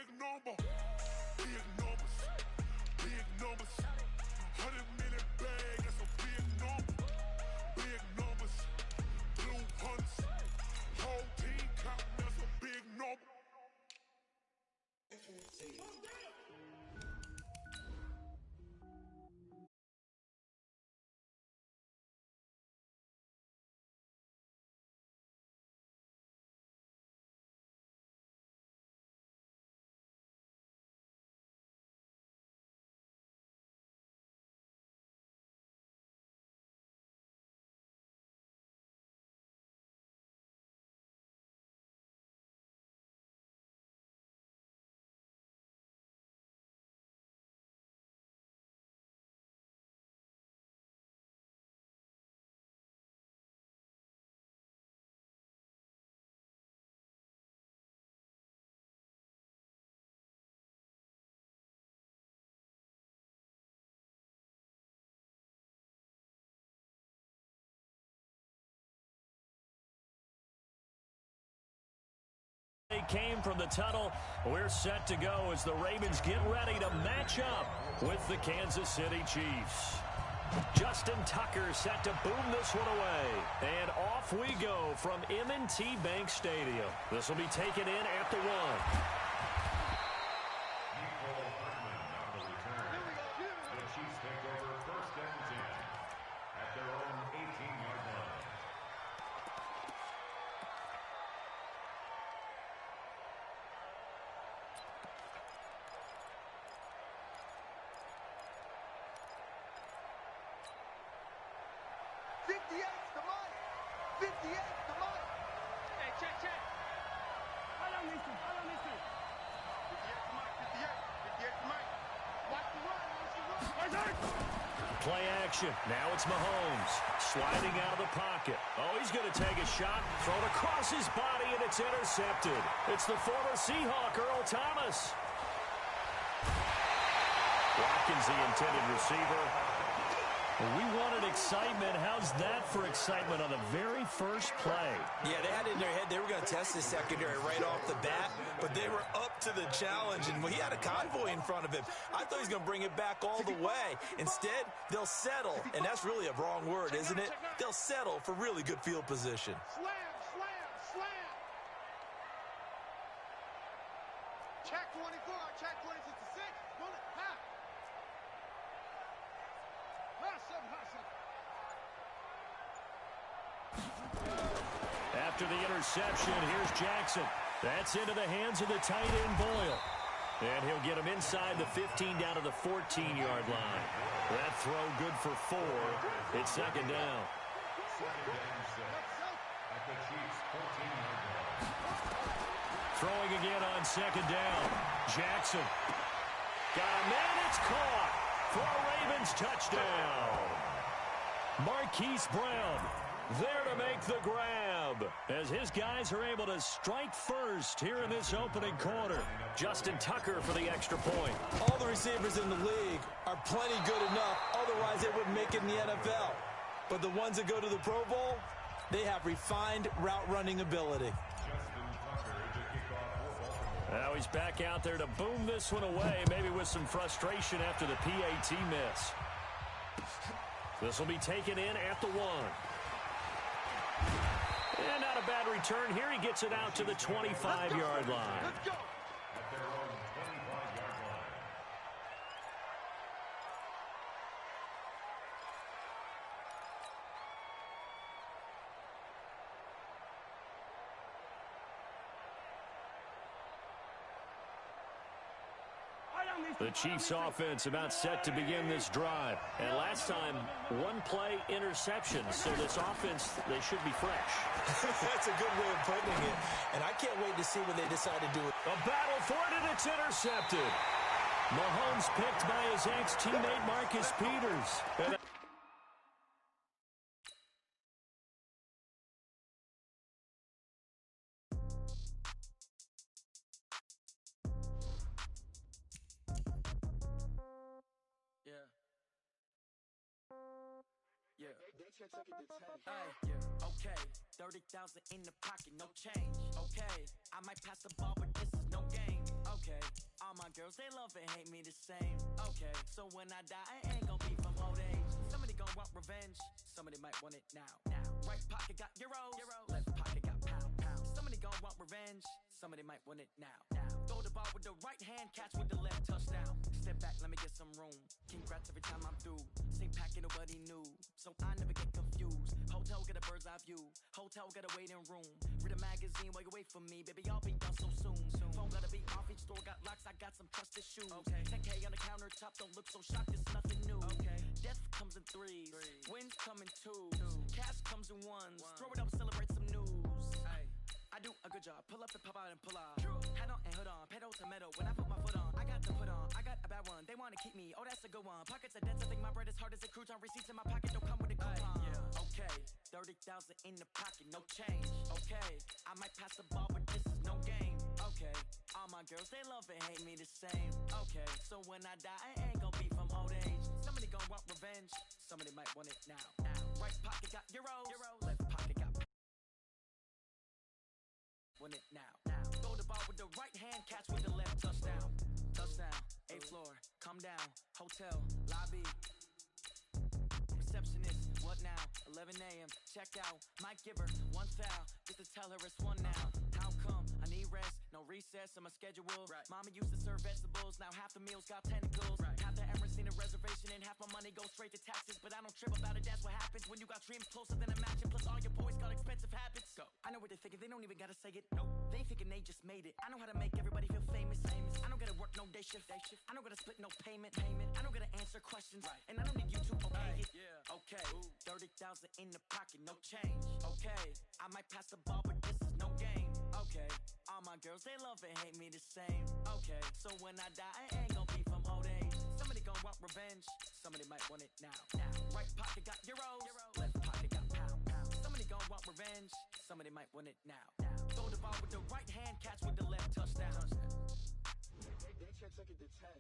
big number. Big numbers, big numbers. 100-minute bag, that's a big number. Big numbers, blue hunts. Whole team counting, that's a big number. Came from the tunnel. We're set to go as the Ravens get ready to match up with the Kansas City Chiefs. Justin Tucker set to boom this one away. And off we go from M&T Bank Stadium. This will be taken in at the 1. The Chiefs take over 1st and 10 at their own 18-yard line. Play action. Now it's Mahomes sliding out of the pocket. Oh, he's going to take a shot. Thrown across his body, and it's intercepted. It's the former Seahawk, Earl Thomas. Watkins, the intended receiver. We wanted excitement. How's that for excitement on the very first play? Yeah, they had it in their head they were going to test the secondary right off the bat, but they were up to the challenge, and he had a convoy in front of him. I thought he was going to bring it back all the way. Instead, they'll settle, and that's really a wrong word, isn't it? They'll settle for really good field position. Slam, slam, slam. Check 24, check 26 to 6. Pull it, ha. After the interception, here's Jackson. That's into the hands of the tight end, Boyle. And he'll get him inside the 15 down to the 14-yard line. That throw good for 4. It's 2nd down. At the Chiefs' 14-yard line. Throwing again on 2nd down. Jackson. Got him, and it's caught for a Ravens touchdown. Marquise Brown there to make the grab as his guys are able to strike first here in this opening quarter. Justin Tucker for the extra point. All the receivers in the league are plenty good enough, otherwise they wouldn't make it in the NFL. But the ones that go to the Pro Bowl, they have refined route running ability. Now he's back out there to boom this one away, maybe with some frustration after the PAT miss. This will be taken in at the 1. And not a bad return here. He gets it out to the 25-yard line. Let's go. At their own 25-yard line. The Chiefs offense about set to begin this drive. And last time, 1 play interception. So this offense, they should be fresh. That's a good way of putting it. And I can't wait to see what they decide to do. A battle for it, and it's intercepted. Mahomes picked by his ex-teammate Marcus Peters. And Okay, 30,000 in the pocket, no change. Okay, I might pass the ball, but this is no game. Okay, girls, they love and hate me the same. Okay, so when I die, I ain't gonna be from old age. Somebody gonna want revenge, somebody might want it now. Right pocket got euros, left pocket got pound. Somebody gonna want revenge, somebody might want it now. Throw the ball with the right hand, catch with the left, touchdown. Step back, let me get some room. Congrats every time I'm through. Same packet, nobody knew, so I never get confused. Hotel get a bird's eye view, hotel get a waiting room. Read a magazine while you wait for me, baby, I'll be done so soon. Phone gotta be off, each store got locks, I got some trusted shoes. 10K on the countertop, don't look so shocked, it's nothing new. Death comes in threes, wins come in twos, cash comes in ones. Throw it up, celebrate some news. I do a good job, pull up and pop out and pull off. Hat on and hood on, pedal to metal. When I put my foot on, I got to put on. I got a bad one, they wanna keep me, oh that's a good one. Pockets are dense, I think my bread is hard as a crouton. Receipts in my pocket don't come with a coupon. Okay, 30,000 in the pocket, no change. Okay, I might pass the ball, but this is no game. Okay, all my girls, they love and hate me the same. Okay, so when I die, I ain't gonna be from old age. Somebody gon' want revenge, somebody might want it now. Right pocket got euros, left pocket got want it now. Throw the ball with the right hand, catch with the left, touchdown. Touchdown, 8th floor, come down, hotel, lobby. Receptionist, what now? 11 a.m., check out, might give her one foul, just to tell her it's one now. How come? I need rest, no recess in my schedule. Mama used to serve vegetables, now half the meals got tentacles. Half the Emirates need a reservation and half my money goes straight to taxes. But I don't trip about it, that's what happens when you got dreams closer than a mansion. Plus all your boys got expensive habits. Go. I know what they're thinking, they don't even gotta say it. Nope. They thinking they just made it. I know how to make everybody feel famous. I don't gotta work no day shift. I don't gotta split no payment. I don't gotta answer questions. And I don't need you to okay it. Okay, 30,000 in the pocket, no change. Okay, I might pass the ball, but this is no game. Okay, all my girls, they love and hate me the same. Okay, so when I die, I ain't gonna be from old age. Somebody gon' want revenge, somebody might want it now. Right pocket got euros, left pocket got pound. Somebody gon' want revenge, somebody might want it now. Throw the ball with the right hand, catch with the left, touchdown. They check second to 10.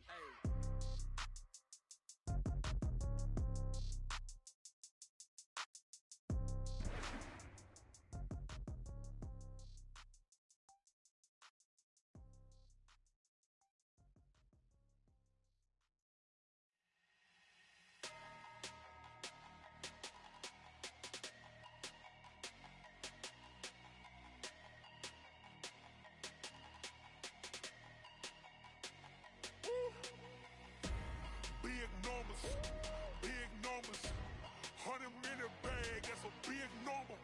Big numbers, 100-minute bag, that's a big number.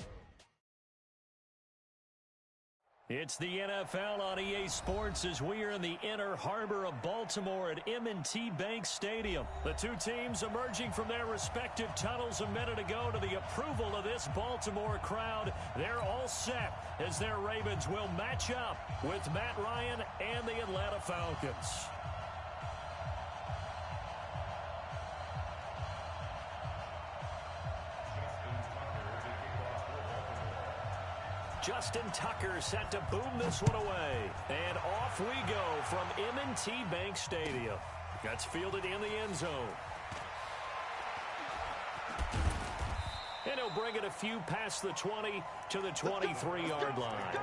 It's the NFL on EA Sports as we are in the inner harbor of Baltimore at M&T Bank Stadium. The two teams emerging from their respective tunnels a minute ago to the approval of this Baltimore crowd. They're all set as their Ravens will match up with Matt Ryan and the Atlanta Falcons. Justin Tucker set to boom this one away. And off we go from M&T Bank Stadium. Gets fielded in the end zone. And he'll bring it a few past the 20 to the 23-yard line.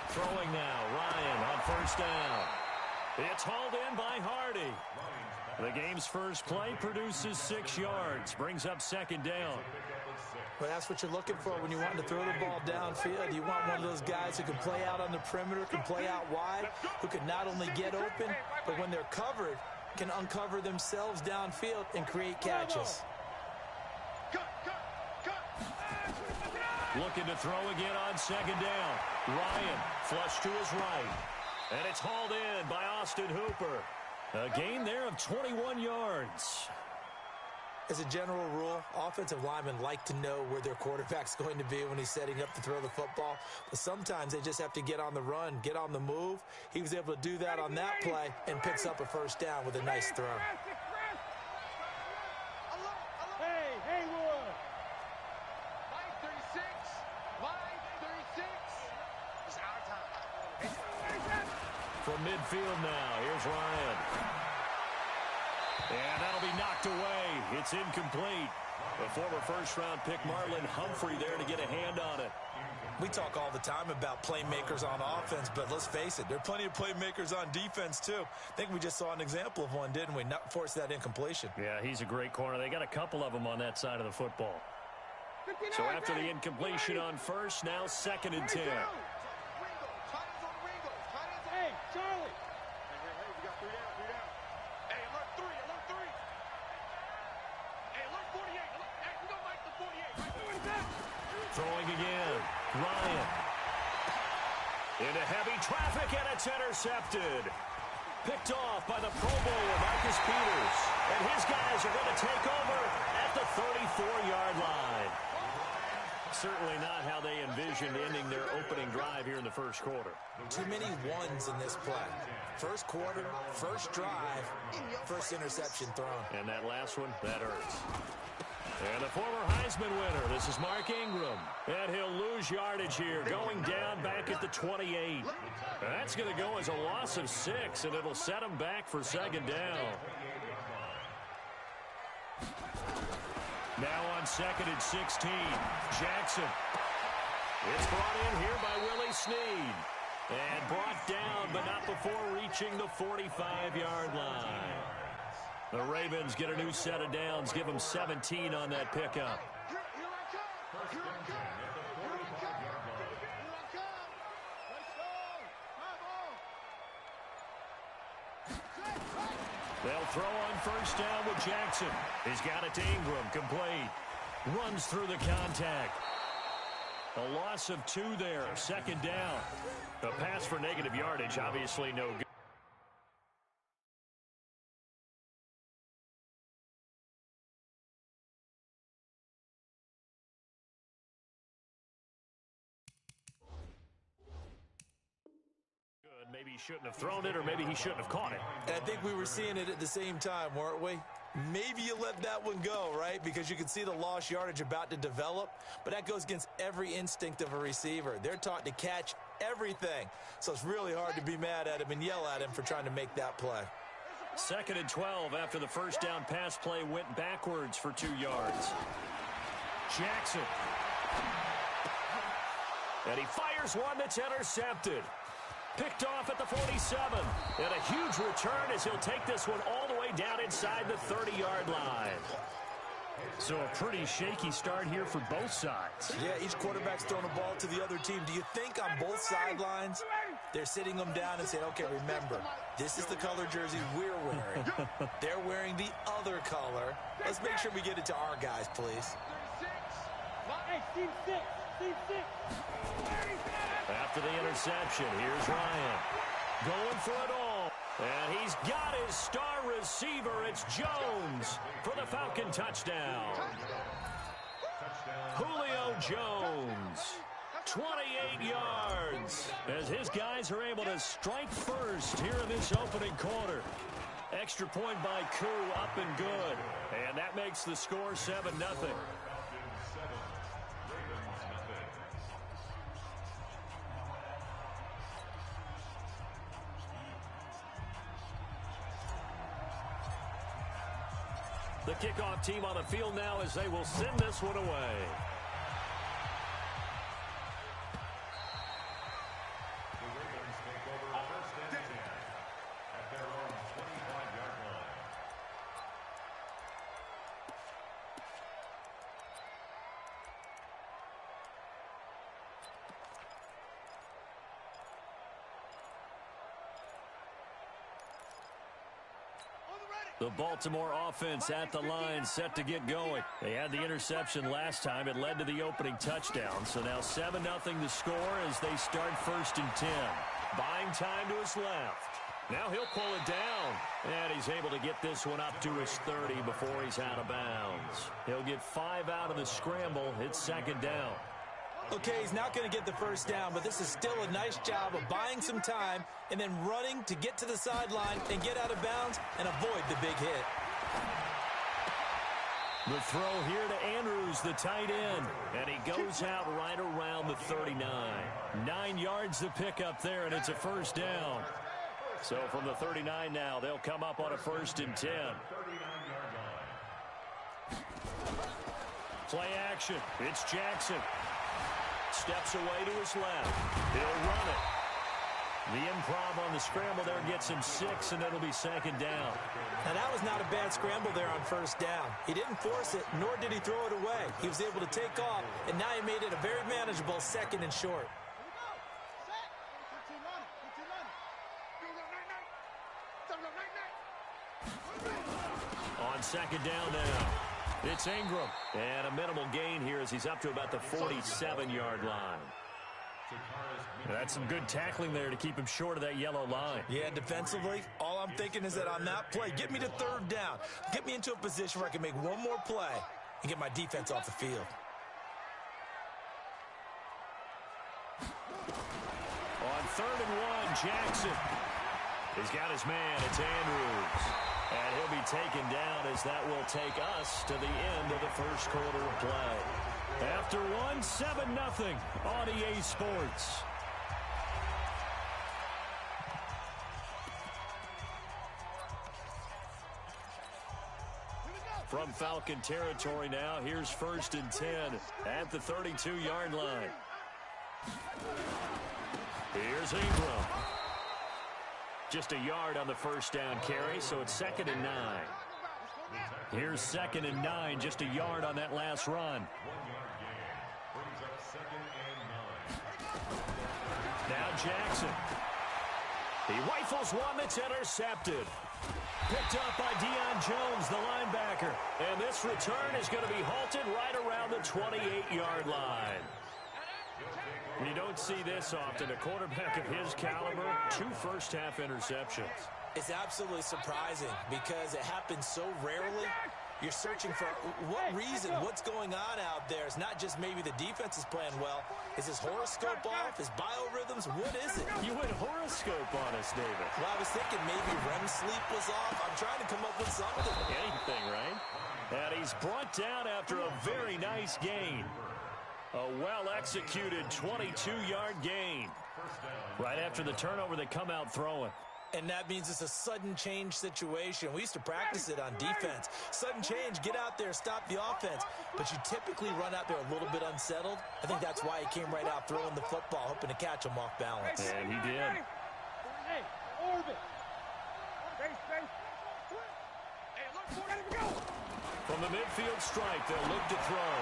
Throwing now, Ryan on first down. It's hauled in by Hardy. The game's first play produces 6 yards, brings up second down. Well, that's what you're looking for when you're wanting to throw the ball downfield. You want one of those guys who can play out on the perimeter, can play out wide, who can not only get open, but when they're covered, can uncover themselves downfield and create catches. Looking to throw again on second down. Ryan flush to his right. And it's hauled in by Austin Hooper. A gain there of 21 yards. As a general rule, offensive linemen like to know where their quarterback's going to be when he's setting up to throw the football. But sometimes they just have to get on the run, get on the move. He was able to do that on that play and picks up a first down with a nice throw. from midfield now. Here's Ryan. And that'll be knocked away. It's incomplete. The former first-round pick Marlon Humphrey there to get a hand on it. We talk all the time about playmakers on offense, but let's face it, there are plenty of playmakers on defense, too. I think we just saw an example of one, didn't we? Not force that incompletion. Yeah, he's a great corner. They got a couple of them on that side of the football. So after the incompletion on first, now 2nd and 10. Hey, Charlie. Hey, we got 3 down, 3 down. Hey, alert 3, alert 3. Hey, alert 48. Hey, we don't like the 48. Right, doing that. Throwing again. Ryan. Into heavy traffic, and it's intercepted. Picked off by the Pro Bowler, Marcus Peters. And his guys are going to take over at the 34-yard line. Certainly not how they envisioned ending their opening drive here in the first quarter. Too many ones in this play. First quarter, first drive, first interception thrown. And that last one, that hurts. And the former Heisman winner, this is Mark Ingram. And he'll lose yardage here, going down back at the 28. That's going to go as a loss of 6, and it'll set him back for 2nd down. Now on 2nd and 16, Jackson. It's brought in here by Willie Snead. And brought down, but not before reaching the 45-yard line. The Ravens get a new set of downs, give them 17 on that pickup. They'll throw on first down with Jackson. He's got it to Ingram, complete. Runs through the contact. A loss of 2 there, 2nd down. A pass for negative yardage, obviously no good. Maybe he shouldn't have thrown it, or maybe he shouldn't have caught it. I think we were seeing it at the same time, weren't we? Maybe you let that one go, right? Because you can see the lost yardage about to develop, but that goes against every instinct of a receiver. They're taught to catch everything, so it's really hard to be mad at him and yell at him for trying to make that play. 2nd and 12 after the first down pass play went backwards for 2 yards. Jackson. And he fires one that's intercepted. Picked off at the 47. And a huge return as he'll take this one all the way down inside the 30-yard line. So a pretty shaky start here for both sides. Yeah, each quarterback's throwing a ball to the other team. Do you think on both sidelines they're sitting them down and saying, okay, remember, this is the color jersey we're wearing. They're wearing the other color. Let's make sure we get it to our guys, please. Hey, team 6. Team 6. After the interception, here's Ryan. Going for it all. And he's got his star receiver. It's Jones for the Falcon touchdown. Julio Jones, 28 yards, as his guys are able to strike first here in this opening quarter. Extra point by Koo, up and good. And that makes the score 7-0. The kickoff team on the field now as they will send this one away. The Ravens take over 1st and 10 at their own 25-yard line. The Baltimore offense at the line, set to get going. They had the interception last time. It led to the opening touchdown. So now 7-0 the score as they start 1st and 10. Buying time to his left. Now he'll pull it down. And he's able to get this one up to his 30 before he's out of bounds. He'll get 5 out of the scramble. It's 2nd down. Okay, he's not going to get the first down, but this is still a nice job of buying some time and then running to get to the sideline and get out of bounds and avoid the big hit. The throw here to Andrews, the tight end, and he goes out right around the 39. 9 yards to pick up there, and it's a 1st down. So from the 39 now, they'll come up on a 1st and 10. 39-yard line. Play action. It's Jackson. Steps away to his left. He'll run it. The improv on the scramble there gets him 6, and it'll be 2nd down. Now, that was not a bad scramble there on 1st down. He didn't force it, nor did he throw it away. He was able to take off, and now he made it a very manageable 2nd and short. On 2nd down now, it's Ingram. And a minimal gain here as he's up to about the 47-yard line. That's some good tackling there to keep him short of that yellow line. Yeah, defensively, all I'm thinking is that on that play, get me to 3rd down. Get me into a position where I can make one more play and get my defense off the field. On 3rd and 1, Jackson. He's got his man. It's Andrews. And he'll be taken down as that will take us to the end of the 1st quarter of play. After 1, 7-0 on EA Sports. From Falcon territory now, here's 1st and 10 at the 32-yard line. Here's Ingram. Just a yard on the 1st down carry, so it's 2nd and 9. Here's 2nd and 9, just a yard on that last run. 1-yard gain. Brings up 2nd and 9. Now Jackson. He rifles one that's intercepted. Picked up by Deion Jones, the linebacker. And this return is going to be halted right around the 28-yard line. You don't see this often. A quarterback of his caliber, 2 first-half interceptions. It's absolutely surprising because it happens so rarely. You're searching for what reason, what's going on out there. It's not just maybe the defense is playing well. Is his horoscope off? His biorhythms? What is it? You went horoscope on us, David. Well, I was thinking maybe REM sleep was off. I'm trying to come up with something. Anything, right? And he's brought down after a very nice gain. A well-executed 22-yard gain. Right after the turnover, they come out throwing. And that means it's a sudden change situation. We used to practice it on defense. Sudden change, get out there, stop the offense. But you typically run out there a little bit unsettled. I think that's why he came right out throwing the football, hoping to catch him off balance. And he did. Hey, orbit. Space. Hey, look, go. From the midfield strike, they'll look to throw.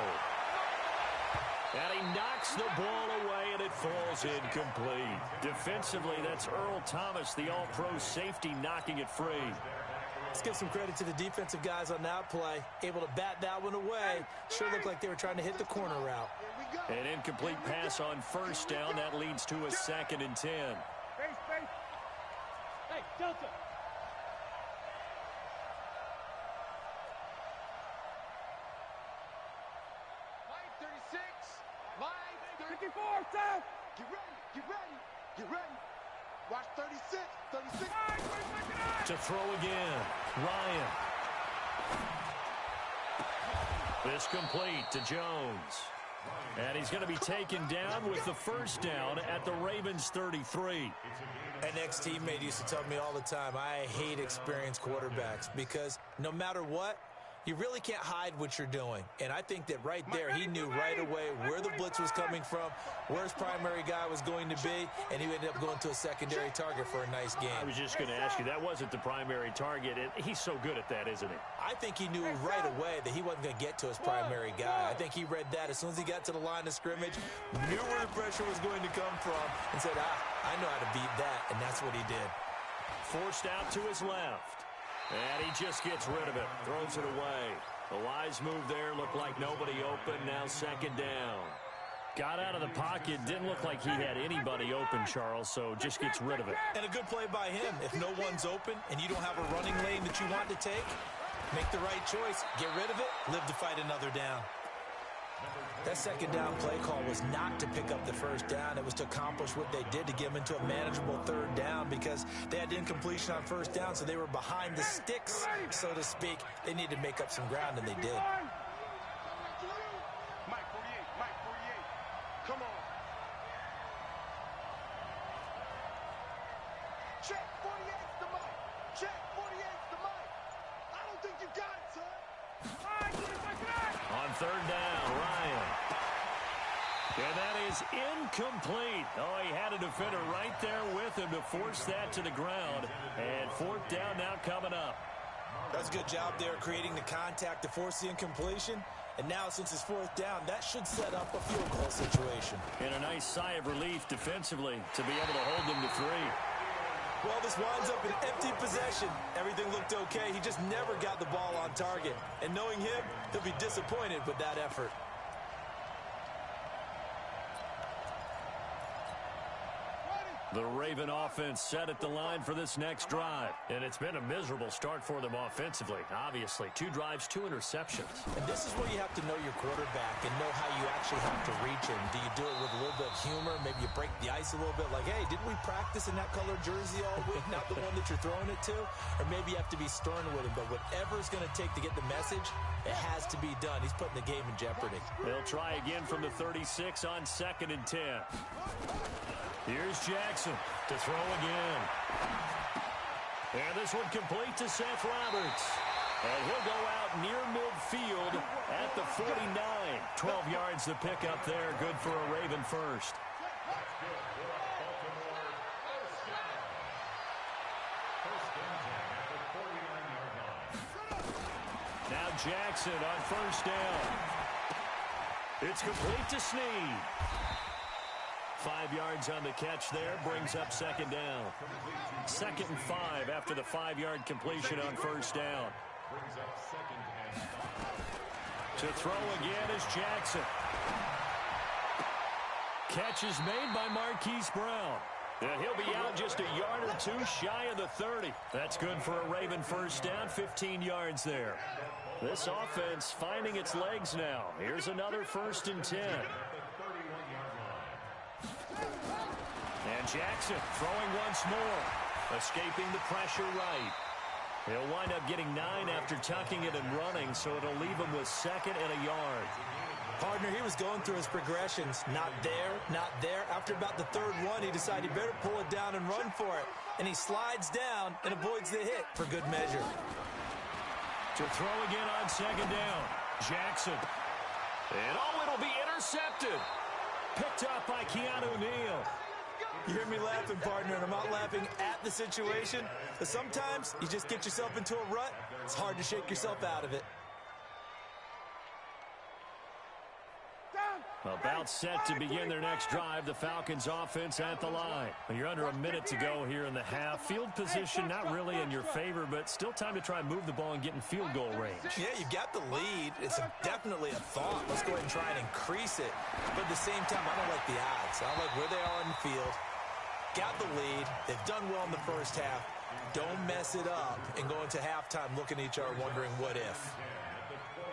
And he knocks the ball away, and it falls incomplete. Defensively, that's Earl Thomas, the all-pro safety, knocking it free. Let's give some credit to the defensive guys on that play. Able to bat that one away. Sure looked like they were trying to hit the corner route. An incomplete pass on 1st down. That leads to a 2nd and 10. Space. Hey, Delta. Line 54, Sam. Get ready. Watch 36. To throw again, Ryan. This complete to Jones. And he's going to be taken down with the 1st down at the Ravens 33. An ex-teammate used to tell me all the time, I hate experienced quarterbacks because no matter what, you really can't hide what you're doing. And I think that right there, he knew right away where the blitz was coming from, where his primary guy was going to be, and he ended up going to a secondary target for a nice game. I was just going to ask you, that wasn't the primary target. He's so good at that, isn't he? I think he knew right away that he wasn't going to get to his primary guy. I think he read that as soon as he got to the line of scrimmage, knew where the pressure was going to come from, and said, I know how to beat that, and that's what he did. Forced out to his left. And he just gets rid of it, throws it away. The wise move there, looked like nobody open, now 2nd down. Got out of the pocket, didn't look like he had anybody open, Charles, so just gets rid of it. And a good play by him. If no one's open and you don't have a running lane that you want to take, make the right choice, get rid of it, live to fight another down. That 2nd down play call was not to pick up the 1st down. It was to accomplish what they did to get them into a manageable 3rd down because they had incompletion on 1st down, so they were behind the sticks, so to speak. They needed to make up some ground, and they did. Mike 48. Come on. Check 48. third down, Ryan. And that is incomplete. Oh, he had a defender right there with him to force that to the ground. And fourth down now coming up. That's a good job there creating the contact to force the incompletion. And now, since it's fourth down, that should set up a field goal situation. And a nice sigh of relief defensively to be able to hold them to 3. Well, this winds up an empty possession. Everything looked okay. He just never got the ball on target. And knowing him, he'll be disappointed with that effort. The Raven offense set at the line for this next drive. And it's been a miserable start for them offensively, obviously. 2 drives, 2 interceptions. And this is where you have to know your quarterback and know how you actually have to reach him. Do you do it with a little bit of humor? Maybe you break the ice a little bit like, hey, didn't we practice in that colored jersey all week? Not the one that you're throwing it to? Or maybe you have to be stern with him. But whatever it's going to take to get the message, it has to be done. He's putting the game in jeopardy. They'll try again from the 36 on 2nd and 10. Here's Jackson to throw again. And this one complete to Seth Roberts. And he'll go out near midfield at the 49. 12 yards to pick up there. Good for a Raven first. Now Jackson on first down. It's complete to Snead. 5 yards on the catch there, brings up 2nd down. 2nd and 5 after the 5-yard completion on first down. To throw again is Jackson. Catch is made by Marquise Brown. And he'll be out just a yard or 2 shy of the 30. That's good for a Raven first down, 15 yards there. This offense finding its legs now. Here's another 1st and 10. And Jackson throwing once more, escaping the pressure right. He'll wind up getting 9 after tucking it and running, so it'll leave him with 2nd and a yard. Partner, he was going through his progressions. Not there, not there. After about the 3rd one, he decided he better pull it down and run for it. And he slides down and avoids the hit for good measure. To throw again on 2nd down, Jackson. And it'll be intercepted. Picked up by Keanu Neal. You hear me laughing, partner, and I'm not laughing at the situation. But sometimes you just get yourself into a rut. It's hard to shake yourself out of it. About set to begin their next drive, the Falcons offense at the line. You're under a minute to go here in the half. Field position not really in your favor, but still time to try and move the ball and get in field goal range. Yeah, you've got the lead. It's definitely a thought. Let's go ahead and try and increase it. But at the same time, I don't like the odds. I don't like where they are in the field. Got the lead. They've done well in the first half. Don't mess it up and go into halftime looking at each other wondering what if.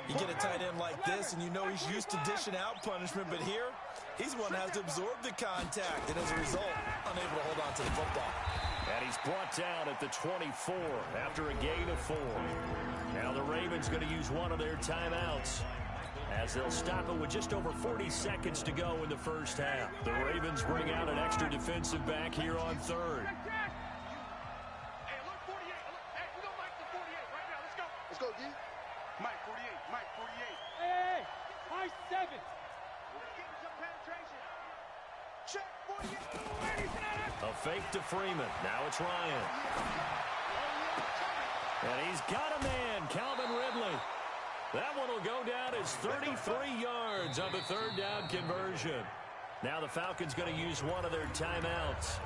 You get a tight end like this, and you know he's used to dishing out punishment, but here, he's the one that has to absorb the contact, and as a result, unable to hold on to the football. And he's brought down at the 24 after a gain of 4. Now the Ravens going to use one of their timeouts as they'll stop it with just over 40 seconds to go in the first half. The Ravens bring out an extra defensive back here on 3rd. Hey, look, 48. Hey, we got Mike to 48 right now. Let's go. Let's go, D. Mike, 48. Mike, 48. Hey, Mike, 7. Getting some penetration. Check, 48. A fake to Freeman. Now it's Ryan. And he's got a man, Calvin Ridley. That one will go down as 33 yards on the 3rd down conversion. Now the Falcons going to use one of their timeouts,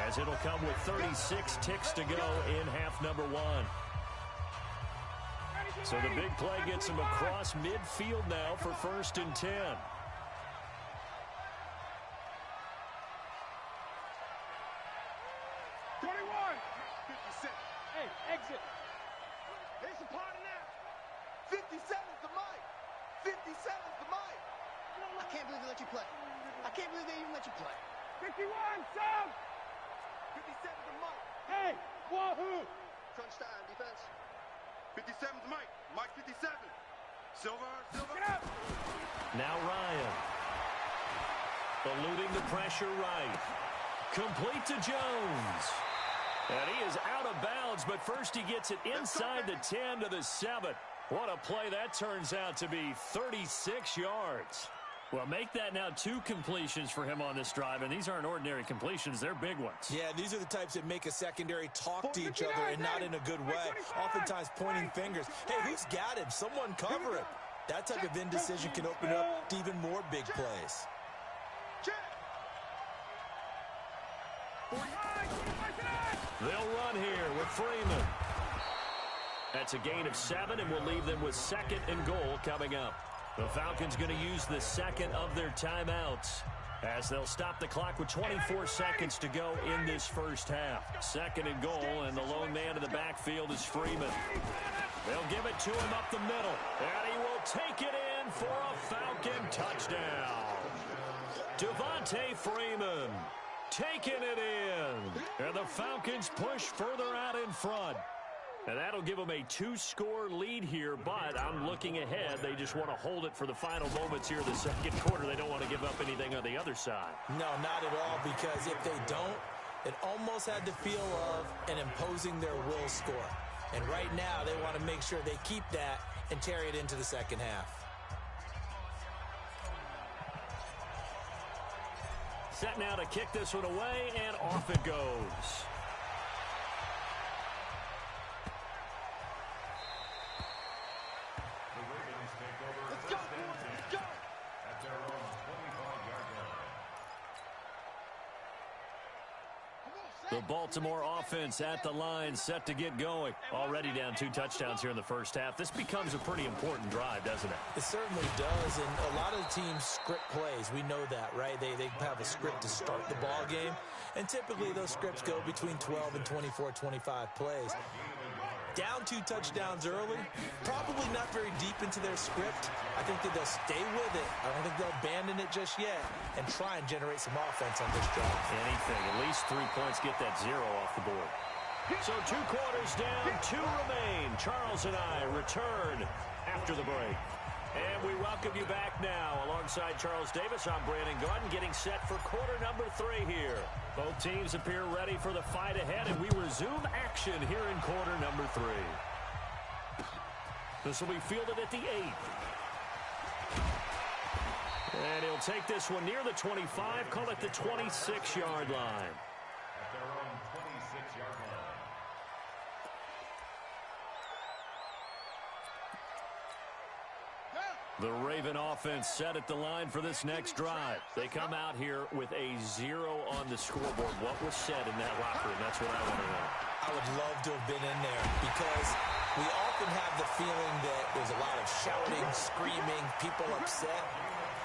as it'll come with 36 ticks to go in half number 1. So the big play gets him across midfield now for 1st and 10. 21. 56. Hey, exit. There's a party now. 57's the mic. 57's the mic. I can't believe they let you play. I can't believe they even let you play. 51, Sam. 57's the mic. Hey, wahoo. Crunch time, defense. 57's Mike. Mike 57. Silver. Get up. Now Ryan. Eluding the pressure right. Complete to Jones. And he is out of bounds, but first he gets it inside the 10 to the 7. What a play that turns out to be, 36 yards. Well, make that now 2 completions for him on this drive, and these aren't ordinary completions. They're big ones. Yeah, these are the types that make a secondary talk to each other and not in a good way, oftentimes pointing fingers. Hey, who's got him? Someone cover him. That type of indecision can open up to even more big plays. They'll run here with Freeman. That's a gain of 7, and will leave them with 2nd and goal coming up. The Falcons going to use the 2nd of their timeouts as they'll stop the clock with 24 seconds to go in this first half. 2nd and goal, and the lone man in the backfield is Freeman. They'll give it to him up the middle, and he will take it in for a Falcon touchdown. Devontae Freeman taking it in, and the Falcons push further out in front. And that'll give them a 2-score lead here, but I'm looking ahead. They just want to hold it for the final moments here in the second quarter. They don't want to give up anything on the other side. No, not at all, because if they don't, it almost had the feel of an imposing their will score. And right now, they want to make sure they keep that and carry it into the second half. Set now to kick this one away, and off it goes. The Baltimore offense at the line, set to get going. Already down 2 touchdowns here in the first half. This becomes a pretty important drive, doesn't it? It certainly does, and a lot of teams script plays. We know that, right? They have a script to start the ball game, and typically those scripts go between 12 and 24, 25 plays. Down 2 touchdowns early, probably not very deep into their script. I think that they'll stay with it. I don't think they'll abandon it just yet and try and generate some offense on this drive. Anything. At least 3 points, get that 0 off the board. So 2 quarters down, 2 remain. Charles and I return after the break. And we welcome you back now. Alongside Charles Davis, I'm Brandon Gordon, getting set for quarter number 3 here. Both teams appear ready for the fight ahead, and we resume action here in quarter number 3. This will be fielded at the 8th. And he'll take this one near the 25, call it the 26-yard line. At their own 26-yard line. The Raven offense set at the line for this next drive. They come out here with a 0 on the scoreboard. What was said in that locker room? That's what I want to know. I would love to have been in there because we often have the feeling that there's a lot of shouting, screaming, people upset.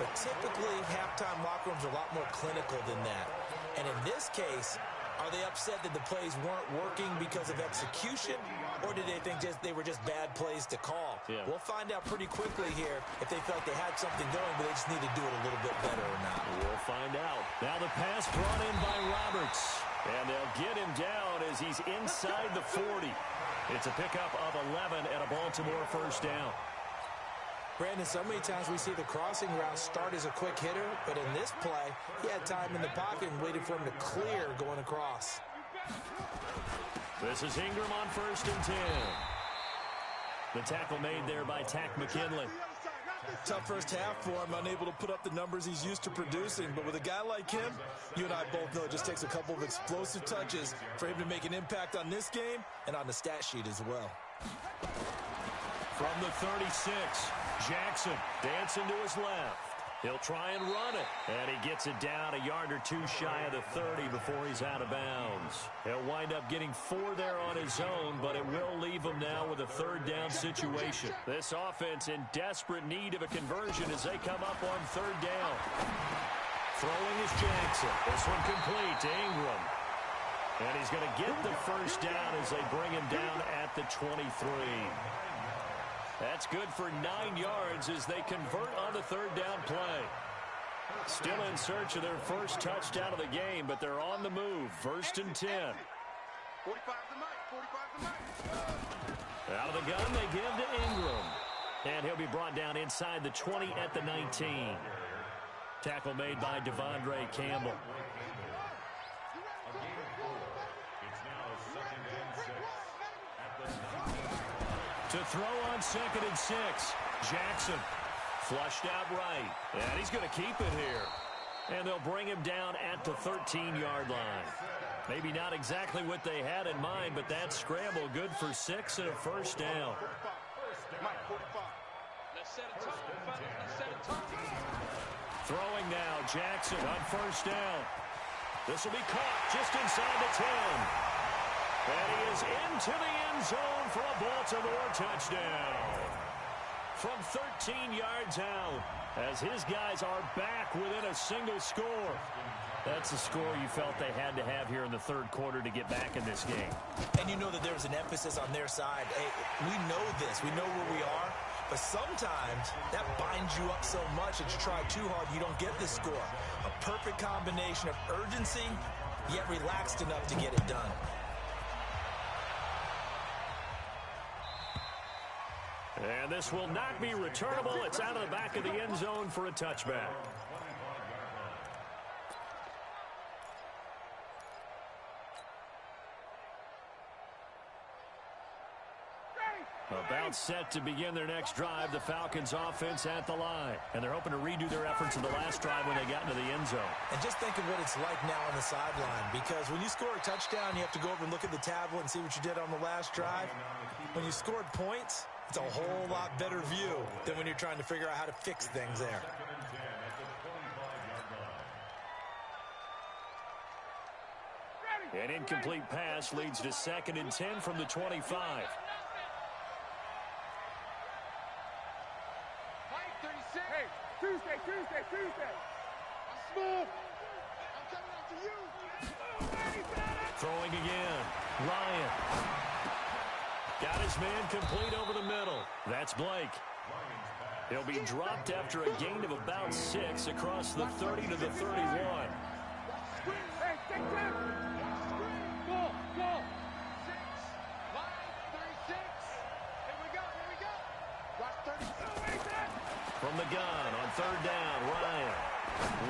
But typically, halftime locker rooms are a lot more clinical than that. And in this case, are they upset that the plays weren't working because of execution, or did they think they were just bad plays to call? Yeah. We'll find out pretty quickly here if they felt they had something going, but they just need to do it a little bit better or not. We'll find out. Now the pass brought in by Roberts. And they'll get him down as he's inside the 40. It's a pickup of 11 and a Baltimore first down. Brandon, so many times we see the crossing route start as a quick hitter, but in this play, he had time in the pocket and waited for him to clear going across. This is Ingram on 1st and 10. The tackle made there by Tack McKinley. Tough first half for him, unable to put up the numbers he's used to producing. But with a guy like him, you and I both know it just takes a couple of explosive touches for him to make an impact on this game and on the stat sheet as well. From the 36, Jackson dancing to his left. He'll try and run it. And he gets it down a yard or 2 shy of the 30 before he's out of bounds. He'll wind up getting 4 there on his own, but it will leave him now with a 3rd down situation. This offense in desperate need of a conversion as they come up on 3rd down. Throwing is Jackson. This one complete to Ingram. And he's going to get the first down as they bring him down at the 23. That's good for 9 yards as they convert on the 3rd down play. Still in search of their first touchdown of the game, but they're on the move. 1st and 10. 45's the night. 45's the night. Out of the gun, they give to Ingram. And he'll be brought down inside the 20 at the 19. Tackle made by Devondre Campbell. It's now 2nd and 6 at the 19. To throw on 2nd and 6. Jackson flushed out right. And he's going to keep it here. And they'll bring him down at the 13-yard line. Maybe not exactly what they had in mind, but that scramble good for 6 and a first down. Let's set a tone, fellas. Let's set a tone. Throwing now, Jackson on first down. This will be caught just inside the 10. And he is into the end zone for a Baltimore touchdown. From 13 yards out, as his guys are back within a single score. That's the score you felt they had to have here in the third quarter to get back in this game. And you know that there's an emphasis on their side. Hey, we know this. We know where we are. But sometimes that binds you up so much that you try too hard, you don't get the score. A perfect combination of urgency, yet relaxed enough to get it done. And this will not be returnable. It's out of the back of the end zone for a touchback. About set to begin their next drive, the Falcons offense at the line. And they're hoping to redo their efforts in the last drive when they got into the end zone. And just think of what it's like now on the sideline, because when you score a touchdown, you have to go over and look at the tablet and see what you did on the last drive. When you scored points, it's a whole lot better view than when you're trying to figure out how to fix things there. An incomplete pass leads to 2nd and 10 from the 25. Hey, Tuesday. I'm smooth. I'm coming after you. Throwing again. Ryan. Got his man complete over the middle. That's Blake. He'll be dropped after a gain of about 6 across the 30 to the 31. Hey, take that. Go. 6, 5, 36. Here we go. Watch 36. From the gun on 3rd down, Ryan.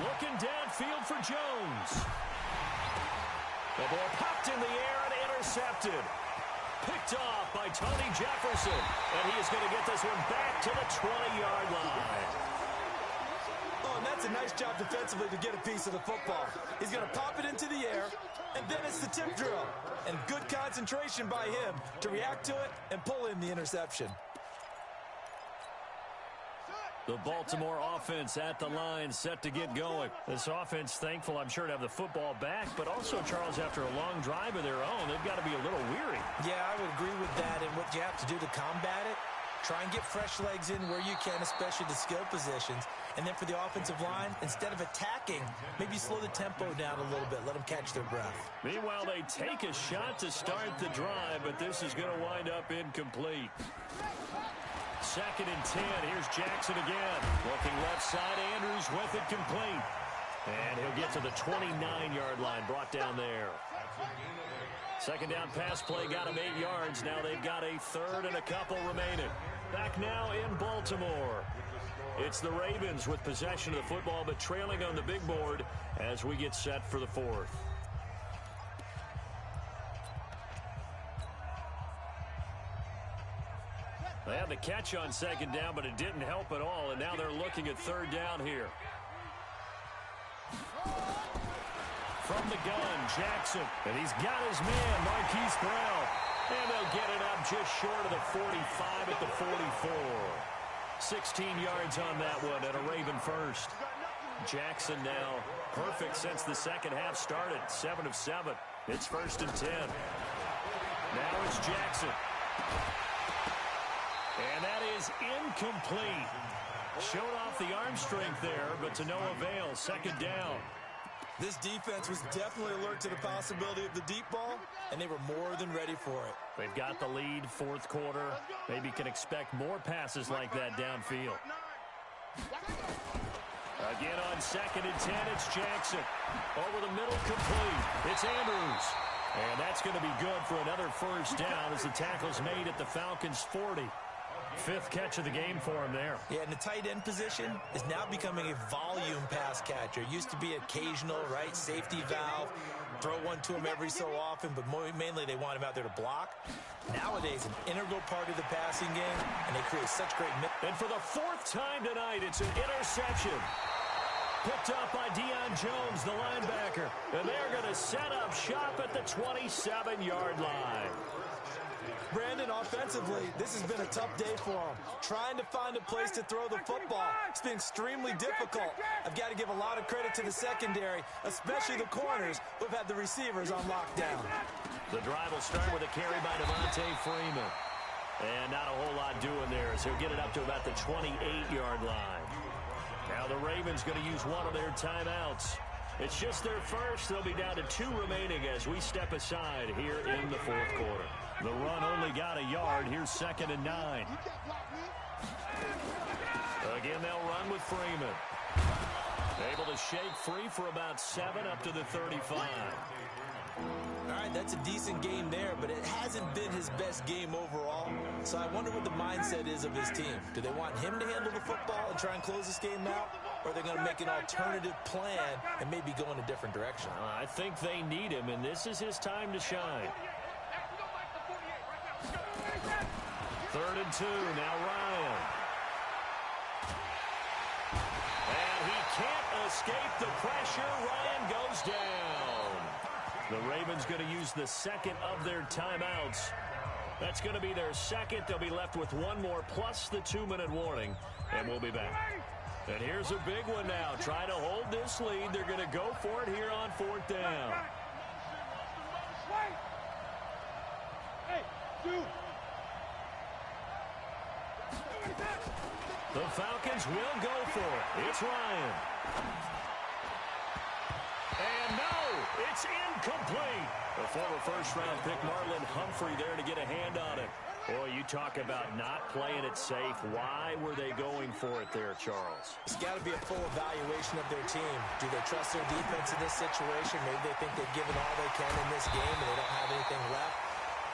Looking downfield for Jones. The ball popped in the air and intercepted. Picked off by Tony Jefferson. And he is going to get this one back to the 20-yard line. Oh, and that's a nice job defensively to get a piece of the football. He's going to pop it into the air, and then it's the tip drill. And good concentration by him to react to it and pull in the interception. The Baltimore offense at the line, set to get going. This offense, thankful, I'm sure, to have the football back, but also, Charles, after a long drive of their own, they've got to be a little weary. Yeah, I would agree with that, and what you have to do to combat it, try and get fresh legs in where you can, especially the skill positions. And then for the offensive line, instead of attacking, maybe slow the tempo down a little bit, let them catch their breath. Meanwhile, they take a shot to start the drive, but this is going to wind up incomplete. 2nd and 10. Here's Jackson again. Looking left side. Andrews with it complete. And he'll get to the 29-yard line. Brought down there. 2nd down pass play got him 8 yards. Now they've got a 3rd and a couple remaining. Back now in Baltimore. It's the Ravens with possession of the football, but trailing on the big board as we get set for the 4th. They had the catch on 2nd down, but it didn't help at all, and now they're looking at 3rd down here. From the gun, Jackson, and he's got his man, Marquise Brown. And they'll get it up just short of the 45 at the 44. 16 yards on that one and a Raven first. Jackson now perfect since the second half started. 7 of 7. It's 1st and 10. Now it's Jackson. And that is incomplete. Showed off the arm strength there, but to no avail. 2nd down. This defense was definitely alert to the possibility of the deep ball, and they were more than ready for it. They've got the lead, 4th quarter. Maybe can expect more passes like that downfield. Again on 2nd and 10, it's Jackson. Over the middle, complete. It's Andrews. And that's going to be good for another 1st down as the tackle's made at the Falcons' 40. Fifth catch of the game for him there. Yeah, and the tight end position is now becoming a volume pass catcher. Used to be occasional, right? Safety valve. Throw one to him every so often, but mainly they want him out there to block. Nowadays, an integral part of the passing game, and they create such great... And for the fourth time tonight, it's an interception. Picked up by Deion Jones, the linebacker. And they're going to set up shop at the 27-yard line. Brandon, offensively, this has been a tough day for him. Trying to find a place to throw the football. It's been extremely difficult. I've got to give a lot of credit to the secondary, especially the corners who've had the receivers on lockdown. The drive will start with a carry by Devontae Freeman. And not a whole lot doing there as he'll get it up to about the 28-yard line. Now the Ravens going to use one of their timeouts. It's just their first. They'll be down to 2 remaining as we step aside here in the fourth quarter. The run only got a yard. Here's 2nd and 9. Again, they'll run with Freeman. Able to shake free for about 7 up to the 35. All right, that's a decent game there, but it hasn't been his best game overall. So I wonder what the mindset is of his team. Do they want him to handle the football and try and close this game out? Or are they going to make an alternative plan and maybe go in a different direction? I think they need him, and this is his time to shine. 3rd and 2, now Ryan. And he can't escape the pressure. Ryan goes down. The Ravens going to use the second of their timeouts. That's going to be their second. They'll be left with one more plus the 2-minute warning, and we'll be back. And here's a big one now. Trying to hold this lead. They're going to go for it here on 4th down. The Falcons will go for it. It's Ryan. And no, it's incomplete. The former first-round pick, Marlon Humphrey, there to get a hand on it. Boy, you talk about not playing it safe. Why were they going for it there, Charles? It's got to be a full evaluation of their team. Do they trust their defense in this situation? Maybe they think they've given all they can in this game and they don't have anything left.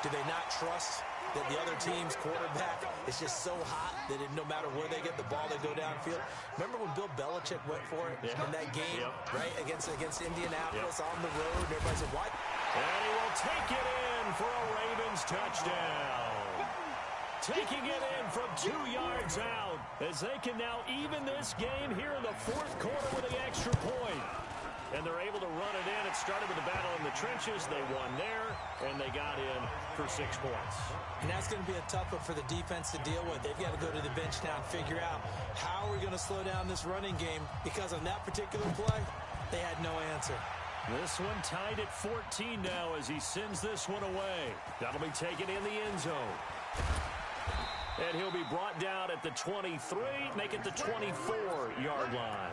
Do they not trust that the other team's quarterback is just so hot that no matter where they get the ball, they go downfield? Remember when Bill Belichick went for it in that game, right, against Indianapolis on the road? And everybody said, what? And he will take it in for a Ravens touchdown. Taking it in from 2 yards out as they can now even this game here in the fourth quarter with an extra point. And they're able to run it in. It started with a battle in the trenches. They won there, and they got in for 6 points. And that's going to be a tough one for the defense to deal with. They've got to go to the bench now and figure out how are we going to slow down this running game, because on that particular play, they had no answer. This one tied at 14 now as he sends this one away. That'll be taken in the end zone. And he'll be brought down at the 23, make it the 24-yard line.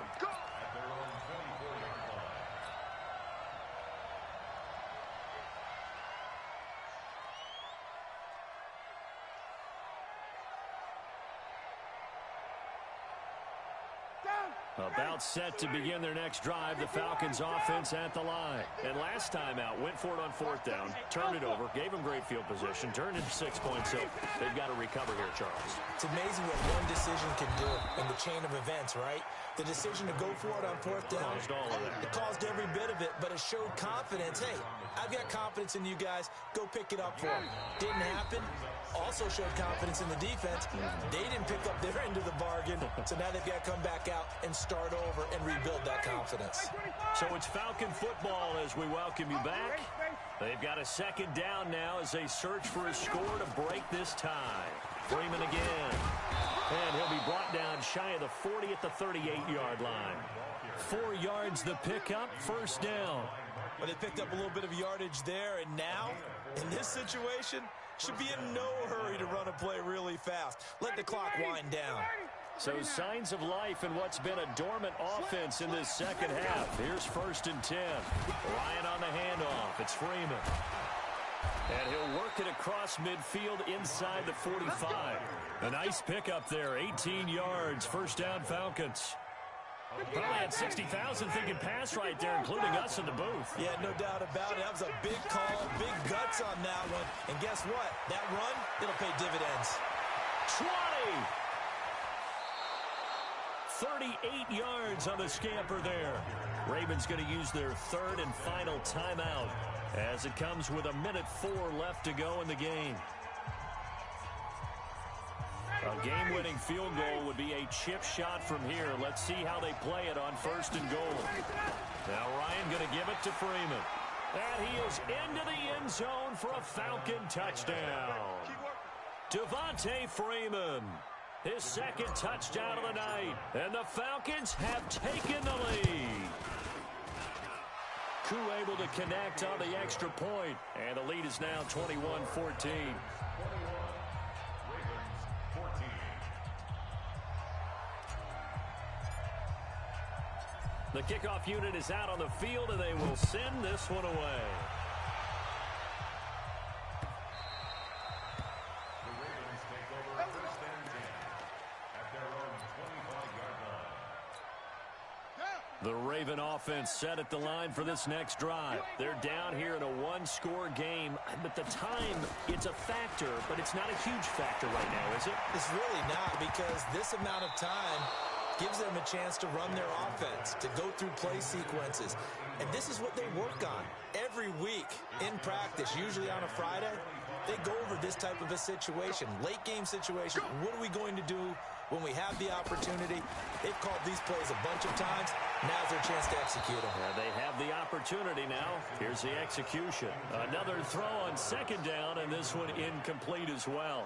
About set to begin their next drive. The Falcons offense at the line. And last time out, went for it on 4th down, turned it over, gave them great field position, turned into 6 points. So they've got to recover here, Charles. It's amazing what one decision can do in the chain of events, right? The decision to go for it on 4th down. Caused all of that. It caused every bit of it, but it showed confidence. Hey, I've got confidence in you guys. Go pick it up for them. Didn't happen. Also showed confidence in the defense. They didn't pick up their end of the bargain, so now they've got to come back out and start over and rebuild that confidence. So it's Falcon football as we welcome you back. They've got a 2nd down now as they search for a score to break this tie. Freeman again. And he'll be brought down shy of the 40 at the 38-yard line. 4 yards the pickup, 1st down. Well, they picked up a little bit of yardage there, and now, in this situation, should be in no hurry to run a play really fast. Let the clock wind down. So signs of life in what's been a dormant offense in this second half. Here's 1st and 10. Ryan on the handoff. It's Freeman. And he'll work it across midfield inside the 45. A nice pickup there, 18 yards, 1st down Falcons. Probably had 60,000 thinking pass right there, including us in the booth. Yeah, no doubt about it. That was a big call, big guts on that one. And guess what? That run, it'll pay dividends. 20! save. 38 yards on the scamper there. Ravens going to use their third and final timeout as it comes with 1:04 left to go in the game. A game-winning field goal would be a chip shot from here. Let's see how they play it on 1st and goal. Now Ryan going to give it to Freeman. And he is into the end zone for a Falcon touchdown. Devontae Freeman, his second touchdown of the night. And the Falcons have taken the lead. Koo able to connect on the extra point. And the lead is now 21-14. The kickoff unit is out on the field, and they will send this one away. The Ravens take over 1st and 10 at their own 25-yard line. The Raven offense set at the line for this next drive. They're down here in a one-score game, but the time, it's a factor, but it's not a huge factor right now, is it? It's really not, because this amount of time gives them a chance to run their offense, to go through play sequences. And this is what they work on every week in practice, usually on a Friday. They go over this type of a situation, late game situation. What are we going to do when we have the opportunity? They've called these plays a bunch of times. Now's their chance to execute them. Yeah, they have the opportunity now. Here's the execution. Another throw on 2nd down, and this one incomplete as well.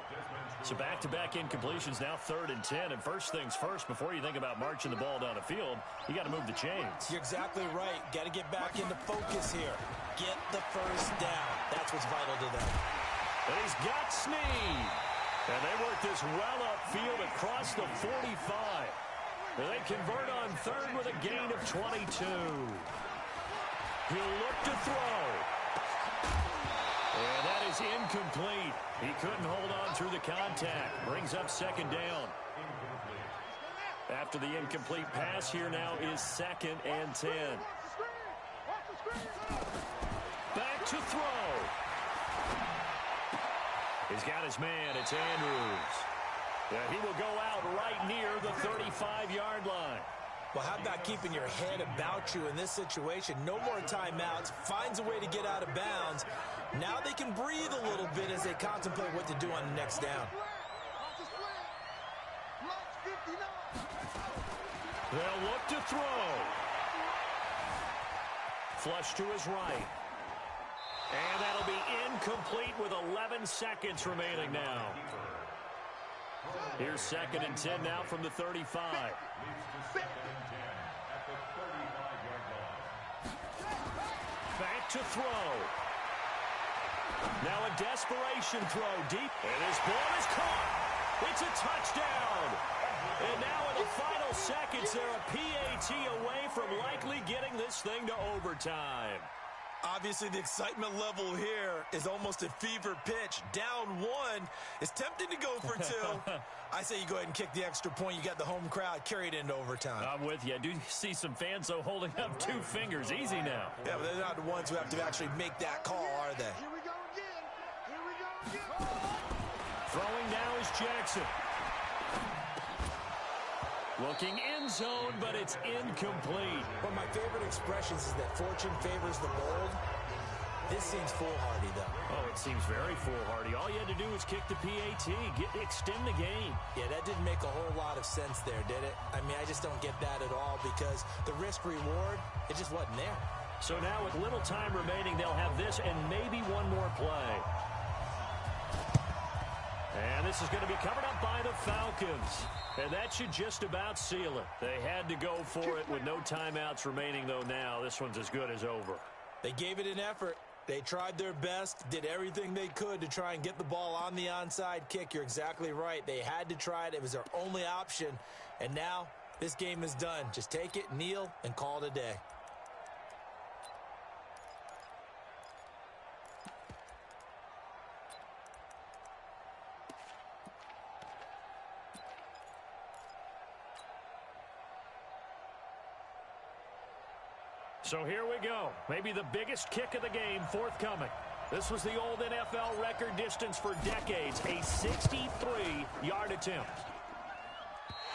So back-to-back incompletions, now 3rd and 10. And first things first, before you think about marching the ball down the field, you got to move the chains. You're exactly right. Got to get back into focus here. Get the first down. That's what's vital to them. And he's got Snead. And they work this well upfield across the 45. And they convert on 3rd with a gain of 22. He'll look to throw. And that is incomplete. He couldn't hold on through the contact. Brings up 2nd down. After the incomplete pass, here now is 2nd and 10. Back to throw. He's got his man. It's Andrews. Yeah, he will go out right near the 35-yard line. Well, how about keeping your head about you in this situation? No more timeouts. Finds a way to get out of bounds. Now they can breathe a little bit as they contemplate what to do on the next down. They'll look to throw. Flush to his right. And that'll be incomplete with 11 seconds remaining now. Here's 2nd and 10 now from the 35. Back to throw. Now a desperation throw deep. And his ball is caught. It's a touchdown. And now in the final seconds, they're a PAT away from likely getting this thing to overtime. Obviously, the excitement level here is almost at fever pitch. Down 1. It's tempting to go for 2. I say you go ahead and kick the extra point. You got the home crowd. Carry it into overtime. I'm with you. I do see some fans, though, holding up 2 fingers. Easy now. Yeah, but they're not the ones who have to actually make that call, are they? Here we go again. Here we go again. Throwing now is Jackson. Looking end zone, but it's incomplete. One of my favorite expressions is that fortune favors the bold. This seems foolhardy, though. Oh, it seems very foolhardy. All you had to do was kick the PAT, extend the game. Yeah, that didn't make a whole lot of sense there, did it? I mean, I just don't get that at all because the risk-reward, it just wasn't there. So now with little time remaining, they'll have this and maybe one more play. And this is going to be covered up by the Falcons. And that should just about seal it. They had to go for it with no timeouts remaining, though now. This one's as good as over. They gave it an effort. They tried their best, did everything they could to try and get the ball on the onside kick. You're exactly right. They had to try it. It was their only option. And now this game is done. Just take it, kneel, and call it a day. So here we go. Maybe the biggest kick of the game forthcoming. This was the old NFL record distance for decades, a 63-yard attempt.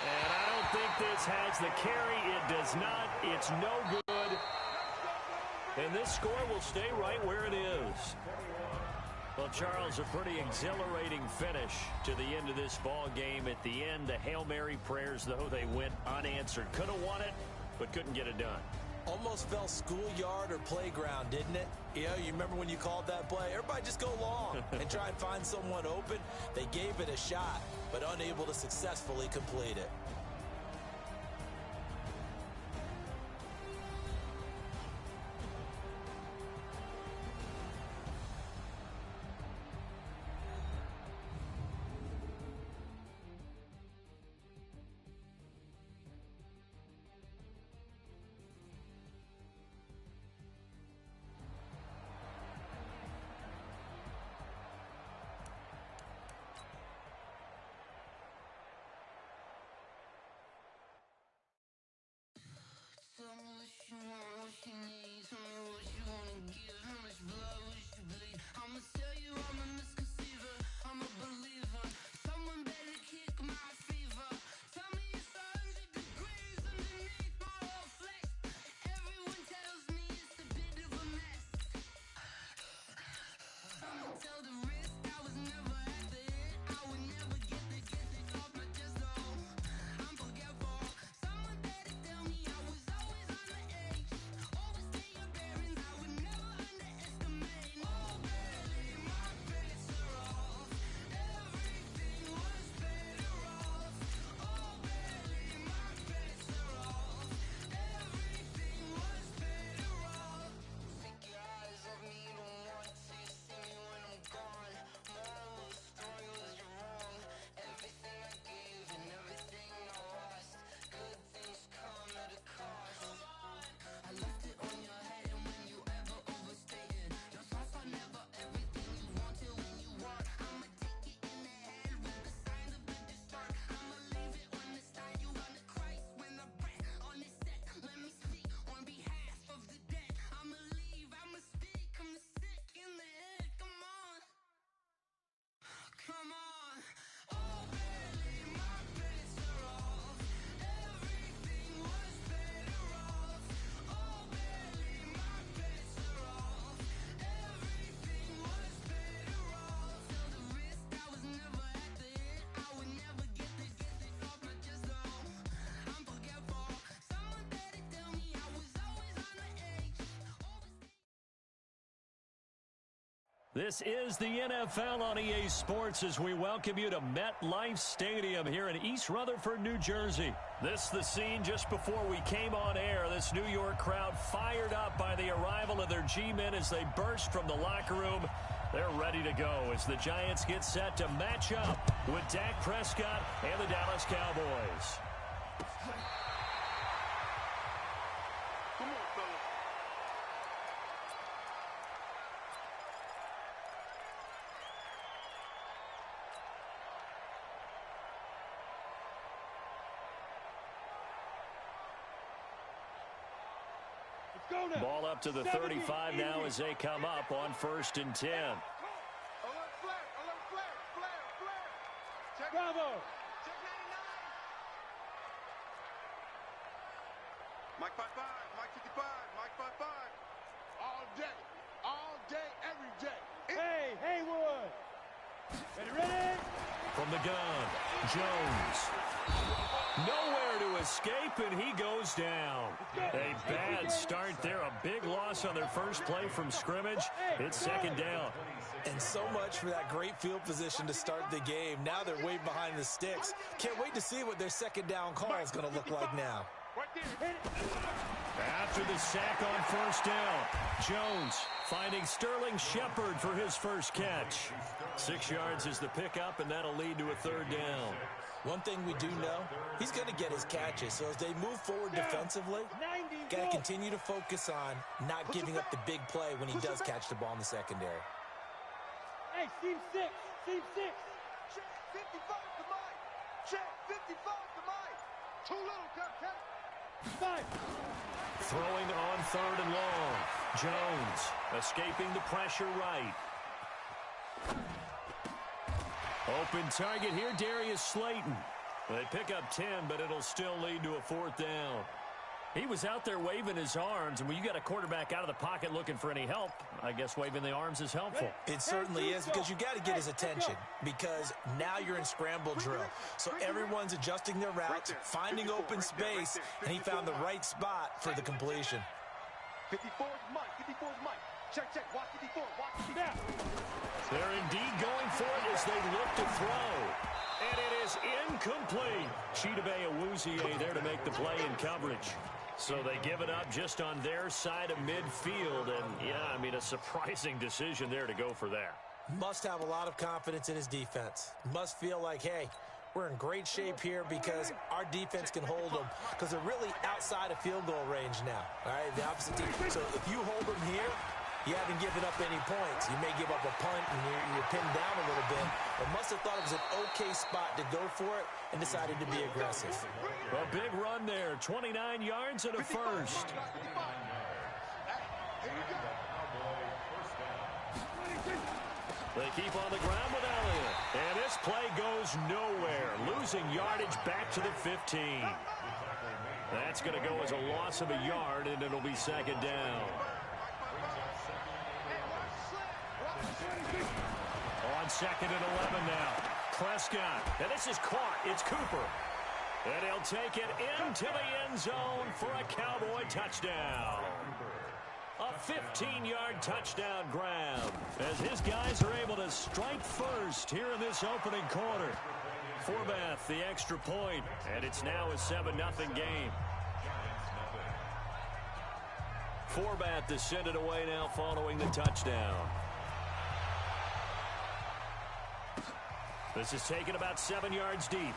And I don't think this has the carry. It does not. It's no good. And this score will stay right where it is. Well, Charles, a pretty exhilarating finish to the end of this ball game. At the end, the Hail Mary prayers, though, they went unanswered. Could have won it, but couldn't get it done. Almost felt schoolyard or playground, didn't it? You remember when you called that play? Everybody just go long and try and find someone open. They gave it a shot, but unable to successfully complete it. This is the NFL on EA Sports as we welcome you to MetLife Stadium here in East Rutherford, New Jersey. This the scene just before we came on air. This New York crowd fired up by the arrival of their G-men as they burst from the locker room. They're ready to go as the Giants get set to match up with Dak Prescott and the Dallas Cowboys. Ball up to the 35 now as they come up on 1st and 10. Alert flag, flare. Check. Bravo. Check 99. Mike 55, Mike 55, Mike 55. All day, every day. Hey, Haywood. Ready? From the gun, Jones. Nowhere to escape, and he goes down. A bad start there. A big loss on their first play from scrimmage. It's 2nd down. And so much for that great field position to start the game. Now they're way behind the sticks. Can't wait to see what their 2nd down call is going to look like now. After the sack on 1st down, Jones finding Sterling Shepard for his first catch. 6 yards is the pickup, and that'll lead to a 3rd down. One thing we do know, he's going to get his catches. So as they move forward defensively, got to continue to focus on not giving up the big play when he does catch the ball in the secondary. Hey, seam 6. Check 55 to Mike. Check 55 to Mike. Too little, Cupcake. 5. Throwing on 3rd and long. Jones escaping the pressure right. Open target here, Darius Slayton. They pick up 10, but it'll still lead to a 4th down. He was out there waving his arms, and when you got a quarterback out of the pocket looking for any help, I guess waving the arms is helpful. It certainly is, because you got to get his attention, because now you're in scramble drill. So everyone's adjusting their routes, finding open space, and he found the right spot for the completion. 54 is Mike. 54 is Mike. Check, check. Watch 54. Watch 54. They're indeed going for it as they look to throw. And it is incomplete. Chidobe Awuzie there to make the play in coverage. So they give it up just on their side of midfield. And, yeah, I mean, a surprising decision there to go for that. Must have a lot of confidence in his defense. Must feel like, hey, we're in great shape here because our defense can hold them, because they're really outside of field goal range now. All right, the opposite team. So if you hold them here, you haven't given up any points. You may give up a punt and you're pinned down a little bit, but must have thought it was an okay spot to go for it and decided to be aggressive. A big run there, 29 yards and a first. They keep on the ground with Elliott. And this play goes nowhere, losing yardage back to the 15. That's going to go as a loss of a yard, and it'll be 2nd down. On 2nd and 11 now. Prescott. And this is caught. It's Cooper. And he'll take it into the end zone for a Cowboy touchdown. A 15-yard touchdown grab as his guys are able to strike first here in this opening quarter. Forbath, the extra point, and it's now a 7-0 game. Forbath to send it away now following the touchdown. This is taken about 7 yards deep.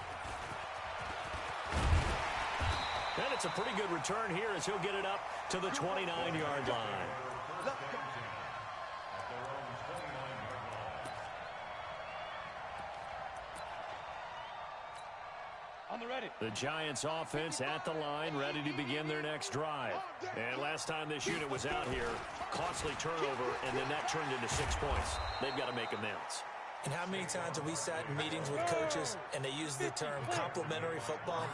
And it's a pretty good return here as he'll get it up to the 29-yard line. On the ready. The Giants offense at the line, ready to begin their next drive. And last time this unit was out here, costly turnover, and then that turned into 6 points. They've got to make amends. And how many times have we sat in meetings with coaches and they use the term complementary football?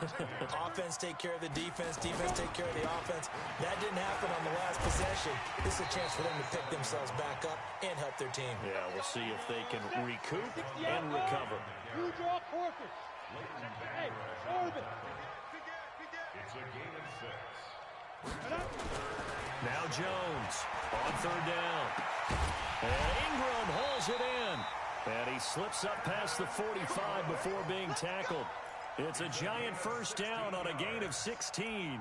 Offense take care of the defense, defense take care of the offense. That didn't happen on the last possession. This is a chance for them to pick themselves back up and help their team. Yeah, we'll see if they can recoup and recover. You draw forfeit. Hey, Orbit. It's a game of 6. Now Jones on 3rd down. And Ingram holds it in. And he slips up past the 45 before being tackled. It's a giant first down on a gain of 16.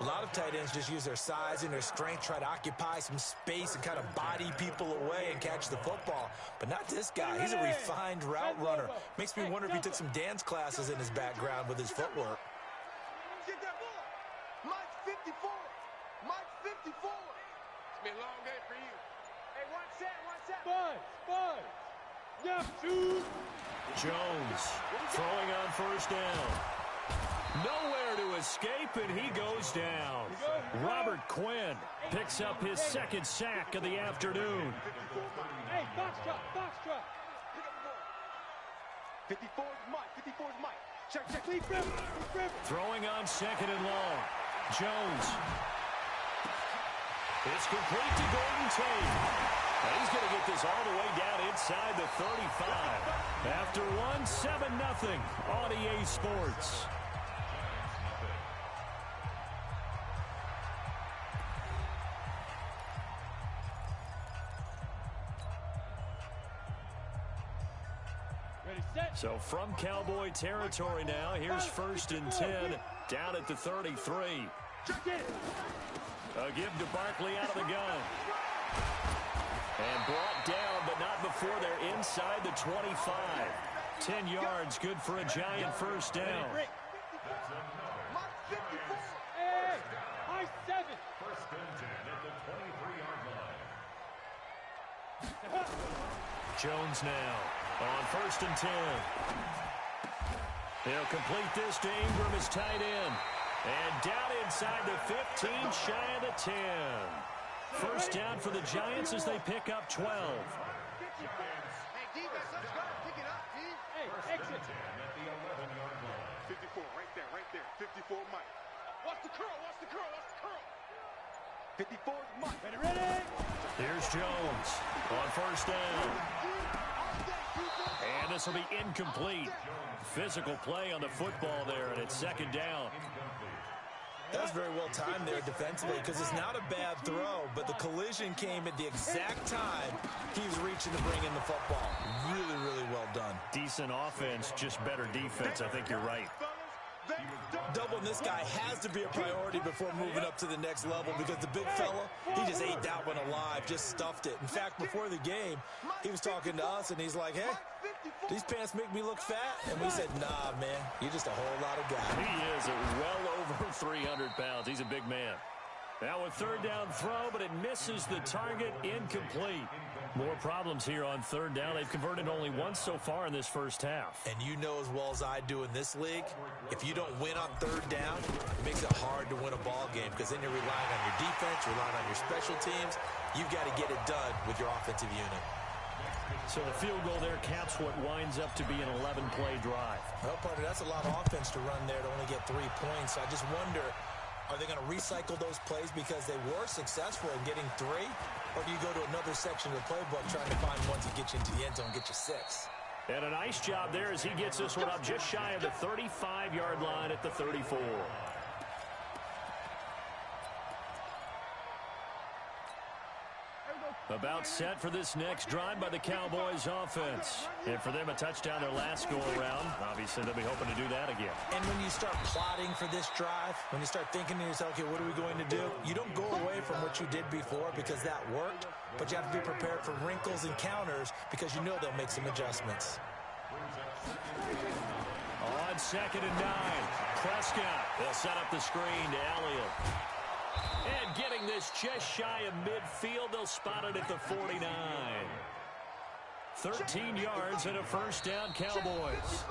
A lot of tight ends just use their size and their strength, try to occupy some space and kind of body people away and catch the football. But not this guy. He's a refined route runner. Makes me wonder if he took some dance classes in his background with his footwork. Get that ball. Mike 54. Mike 54. It's been a long day for you. Hey, one set. Buzz. Yeah, shoot. Jones throwing on first down. Nowhere to escape, and he goes down. Robert Quinn picks up his 2nd sack of the afternoon. Hey, box truck. Pick up the ball. 54 is Mike. Check. Leave River. Throwing on 2nd and long. Jones. It's complete to Gordon Tate. And he's going to get this all the way down inside the 35. After one, 7-0 on EA Sports. Ready, set. So from Cowboy territory now, here's 1st and 10 down at the 33. A give to Barkley out of the gun. And brought down, but not before they're inside the 25. 10 yards, good for a giant first down. Hey, high 7. 1st and 10 at the 23-yard line. Jones now on 1st and 10. He'll complete this to Ingram as tight end. And down inside the 15, shy of the 10. First down for the Giants as they pick up 12. Hey, defense, let's go. Pick it up. curl. That's the curl. 54 is Mike. Ready? Here's Jones on first down. And this will be incomplete. Physical play on the football there, and it's second down. That was very well timed there defensively because it's not a bad throw, but the collision came at the exact time he was reaching to bring in the football. Really, really well done. Decent offense, just better defense. I think you're right. Doubling this guy has to be a priority before moving up to the next level because the big fella, he just ate that one alive, just stuffed it. In fact, before the game, he was talking to us, and he's like, hey, these pants make me look fat? And we said, nah, man, you're just a whole lot of guy. He is well over 300 pounds. He's a big man. Now a third down throw, but it misses the target, incomplete. More problems here on third down. They've converted only once so far in this first half. And you know as well as I do in this league, if you don't win on third down, it makes it hard to win a ball game because then you're relying on your defense, relying on your special teams. You've got to get it done with your offensive unit. So the field goal there caps what winds up to be an 11-play drive. Well, partner, that's a lot of offense to run there to only get 3 points. I just wonder, are they going to recycle those plays because they were successful in getting 3? Or do you go to another section of the playbook trying to find one to get you into the end zone and get you 6? And a nice job there as he gets this one up just shy of the 35-yard line at the 34. About set for this next drive by the Cowboys offense. And for them, a touchdown their last go-around. Obviously, they'll be hoping to do that again. And when you start plotting for this drive, when you start thinking to yourself, okay, what are we going to do? You don't go away from what you did before because that worked, but you have to be prepared for wrinkles and counters because you know they'll make some adjustments. On 2nd and 9, Prescott. They'll set up the screen to Elliott. And getting this just shy of midfield, they'll spot it at the 49. 13 yards and a first down, Cowboys.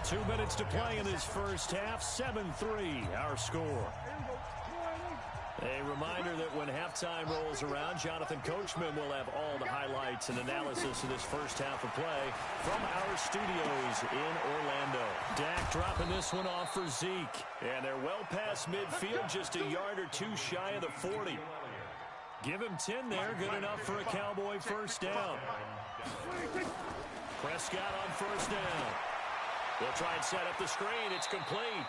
2 minutes to play in this first half, 7-3 our score. A reminder that when halftime rolls around, Jonathan Coachman will have all the highlights and analysis of this first half of play from our studios in Orlando. Dak dropping this one off for Zeke. And they're well past midfield, just a yard or 2 shy of the 40. Give him 10 there, good enough for a Cowboy first down. Prescott on first down. They'll try and set up the screen. It's complete.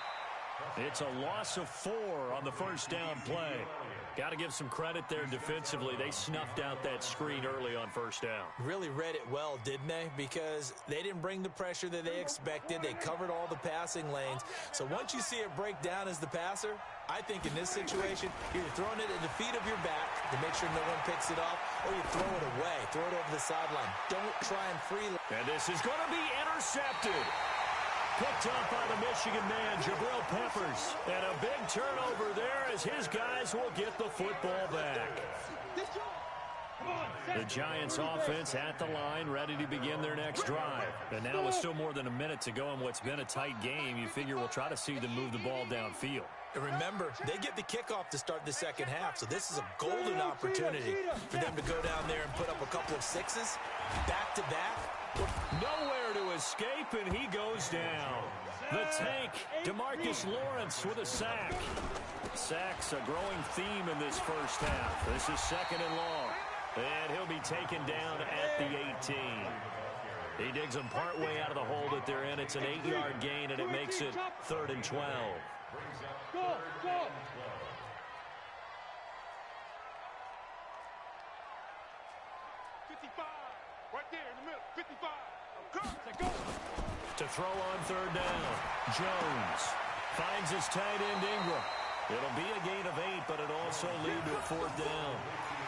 It's a loss of 4 on the first down play. Got to give some credit there defensively. They snuffed out that screen early on first down. Really read it well, didn't they? Because they didn't bring the pressure that they expected. They covered all the passing lanes. So once you see it break down as the passer, I think in this situation, you're throwing it at the feet of your back to make sure no one picks it off, or you throw it away. Throw it over the sideline. Don't try and freelance. And this is going to be intercepted. Picked up by the Michigan man, Jabril Peppers. And a big turnover there as his guys will get the football back. The Giants offense at the line, ready to begin their next drive. And now with still more than a minute to go in what's been a tight game, you figure we'll try to see them move the ball downfield. And remember, they get the kickoff to start the second half, so this is a golden opportunity for them to go down there and put up a couple of 6s back-to-back. Nowhere to escape, and he goes down. The tank, DeMarcus Lawrence with a sack. Sacks a growing theme in this first half. This is 2nd and long. And he'll be taken down at the 18. He digs them partway out of the hole that they're in. It's an 8-yard gain, and it makes it 3rd and 12. Go, go. 55. Right there in the middle. 55. Go. To throw on 3rd down, Jones finds his tight end Ingram. It'll be a gain of 8, but it'll also lead to a 4th down.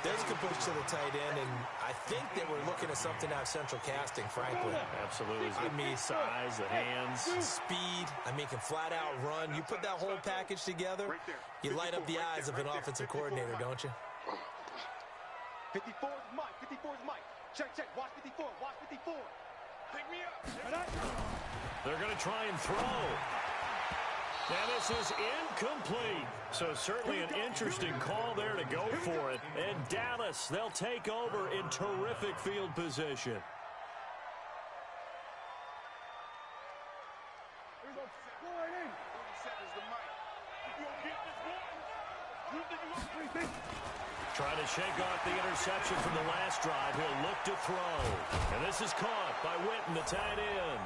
There's a good push to the tight end, and I think they were looking at something out of central casting, frankly. Absolutely. I mean, size, the hands. Speed. I mean, can flat out run. You put that whole package together, you light up the eyes of an offensive coordinator, don't you? 54 is Mike. 54 is Mike. Check. Watch 54. Watch 54. Pick me up. They're going to try and throw. And this is incomplete. So certainly an interesting call there to go for it. And Dallas, they'll take over in terrific field position. Trying to shake off the interception from the last drive. He'll look to throw. And this is caught by Witten, the tight end.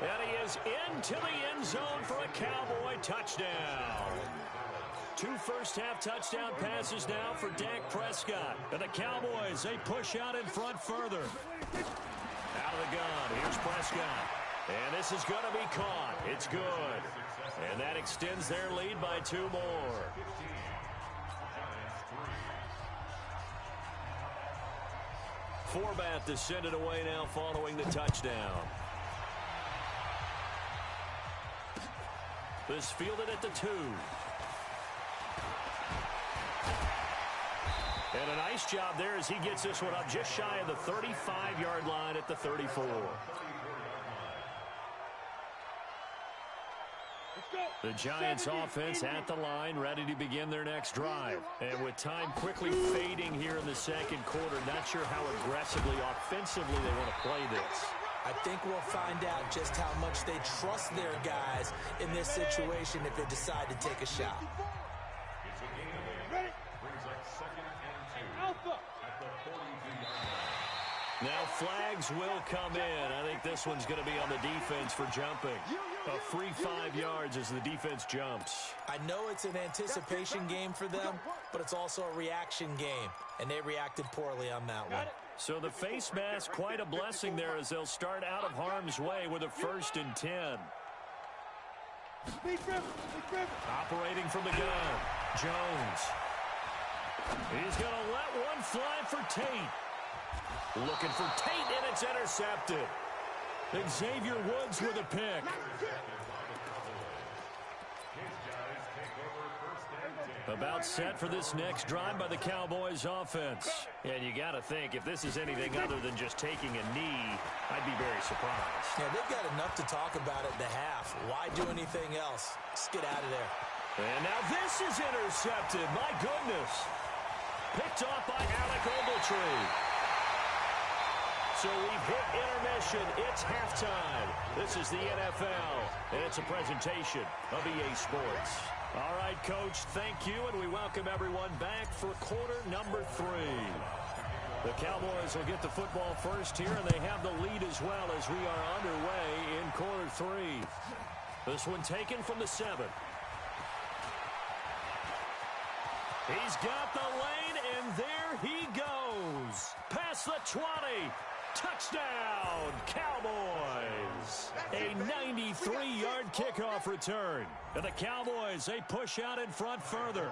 And he is into the end zone for a Cowboy touchdown. 2 first-half touchdown passes now for Dak Prescott. And the Cowboys, they push out in front further. Out of the gun, here's Prescott. And this is going to be caught. It's good. And that extends their lead by 2 more. Forbath to send it away now following the touchdown. This fielded at the 2. And a nice job there as he gets this one up just shy of the 35-yard line at the 34. The Giants offense at the line, ready to begin their next drive. And with time quickly fading here in the second quarter, not sure how aggressively, offensively they want to play this. I think we'll find out just how much they trust their guys in this situation if they decide to take a shot. It's a gain of 8. Brings up 2nd and 2 at the 42-yard line. Now flags will come in. I think this one's going to be on the defense for jumping. A free 5 yards as the defense jumps. I know it's an anticipation game for them, but it's also a reaction game, and they reacted poorly on that one. So the face mask, quite a blessing there as they'll start out of harm's way with a 1st and 10. Operating from the gun, Jones. He's going to let one fly for Tate. Looking for Tate, and it's intercepted. Xavier Woods with a pick. About set for this next drive by the Cowboys offense. And you got to think, if this is anything other than just taking a knee, I'd be very surprised. Yeah, they've got enough to talk about at the half. Why do anything else? Just get out of there. And now this is intercepted. My goodness. Picked off by Alec Ogletree. So we've hit intermission. It's halftime. This is the NFL, and it's a presentation of EA Sports. All right, Coach, thank you, and we welcome everyone back for quarter number 3. The Cowboys will get the football first here, and they have the lead as well as we are underway in quarter 3. This one taken from the 7. He's got the lane, and there he goes. Past the 20. Touchdown, Cowboys! A 93-yard kickoff return. And the Cowboys, they push out in front further.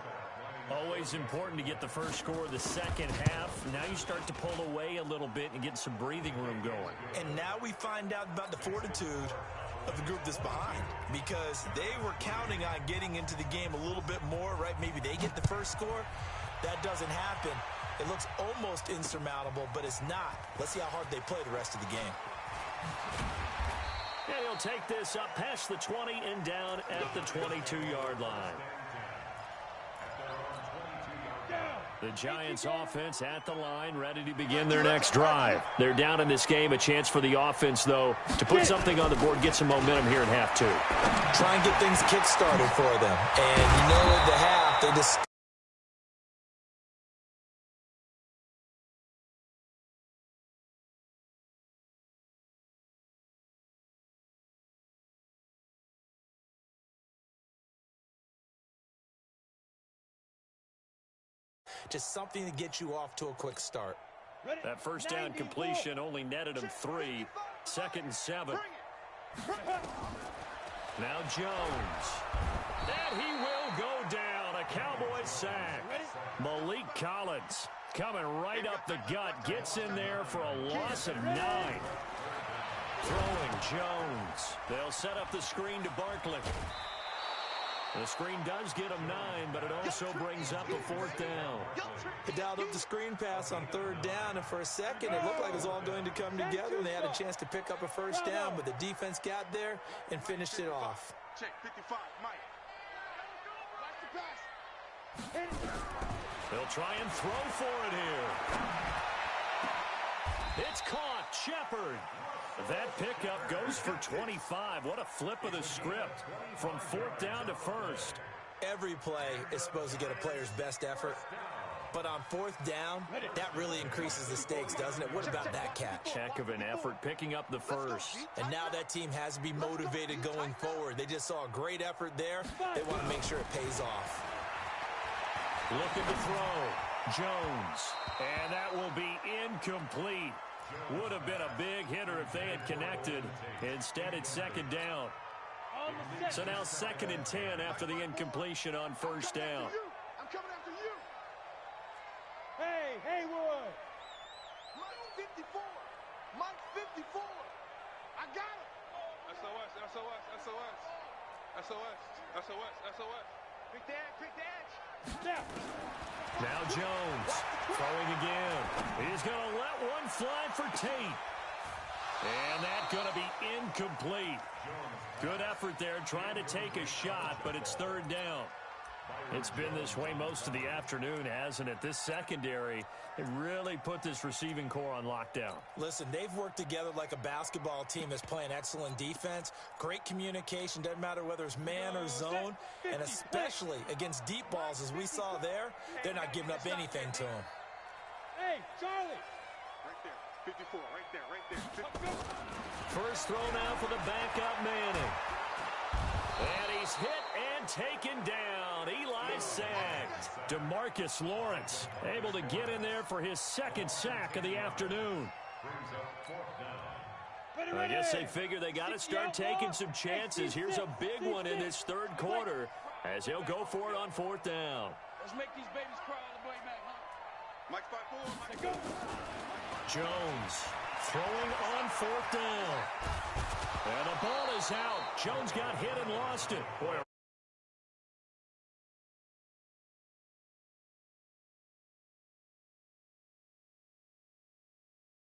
Always important to get the first score of the second half. Now you start to pull away a little bit and get some breathing room going. And now we find out about the fortitude of the group that's behind, because they were counting on getting into the game a little bit more, right? Maybe they get the first score. That doesn't happen. It looks almost insurmountable, but it's not. Let's see how hard they play the rest of the game. And he'll take this up past the 20 and down at the 22-yard line. The Giants offense at the line, ready to begin their next drive. They're down in this game. A chance for the offense, though, to put something on the board, get some momentum here in half 2. Try and get things kick-started for them. And you know at the half, they just... Just something to get you off to a quick start. That first down completion only netted him 3. 2nd and 7. Now Jones. And he will go down. A Cowboys sack. Malik Collins coming right up the gut. Gets in there for a loss of 9. Throwing Jones. They'll set up the screen to Barkley. The screen does get him 9, but it also brings up a 4th down. They dialed up the screen pass on 3rd down, and for a second, it looked like it was all going to come together, and they had a chance to pick up a 1st down, but the defense got there and finished it off. Check 55, Mike. Watch the pass. They'll try and throw for it here. It's caught. Shepard. That pickup goes for 25. What a flip of the script from 4th down to 1st. Every play is supposed to get a player's best effort. But on fourth down, that really increases the stakes, doesn't it? What about that catch? Heck of an effort picking up the first. And now that team has to be motivated going forward. They just saw a great effort there. They want to make sure it pays off. Looking to throw. Jones. And that will be incomplete. Would have been a big hitter if they had connected. Instead, it's second down. So now 2nd and 10 after the incompletion on first down. I'm coming after you. Hey, Haywood. Mike 54. Mike 54. I got him. SOS, SOS, SOS. SOS, SOS, SOS. Pick the edge. Snap. Now Jones throwing again. He's going to let one fly for Tate. And that's going to be incomplete. Good effort there trying to take a shot, but it's third down. It's been this way most of the afternoon, hasn't it? This secondary, it really put this receiving core on lockdown. Listen, they've worked together like a basketball team that's playing excellent defense. Great communication, doesn't matter whether it's man or zone. And especially against deep balls, as we saw there, they're not giving up anything to them. Hey, Charlie. Right there. 54, right there. 54. First throw now for the backup Manning. And he's hit and taken down. Eli sacked. DeMarcus Lawrence able to get in there for his second sack of the afternoon. I guess they figure they got to start taking some chances. Here's a big one in this third quarter as he'll go for it on fourth down. Let's make these babies cry on the way back, huh? Mike 5-4. Jones throwing on fourth down. And the ball is out. Jones got hit and lost it. Boy,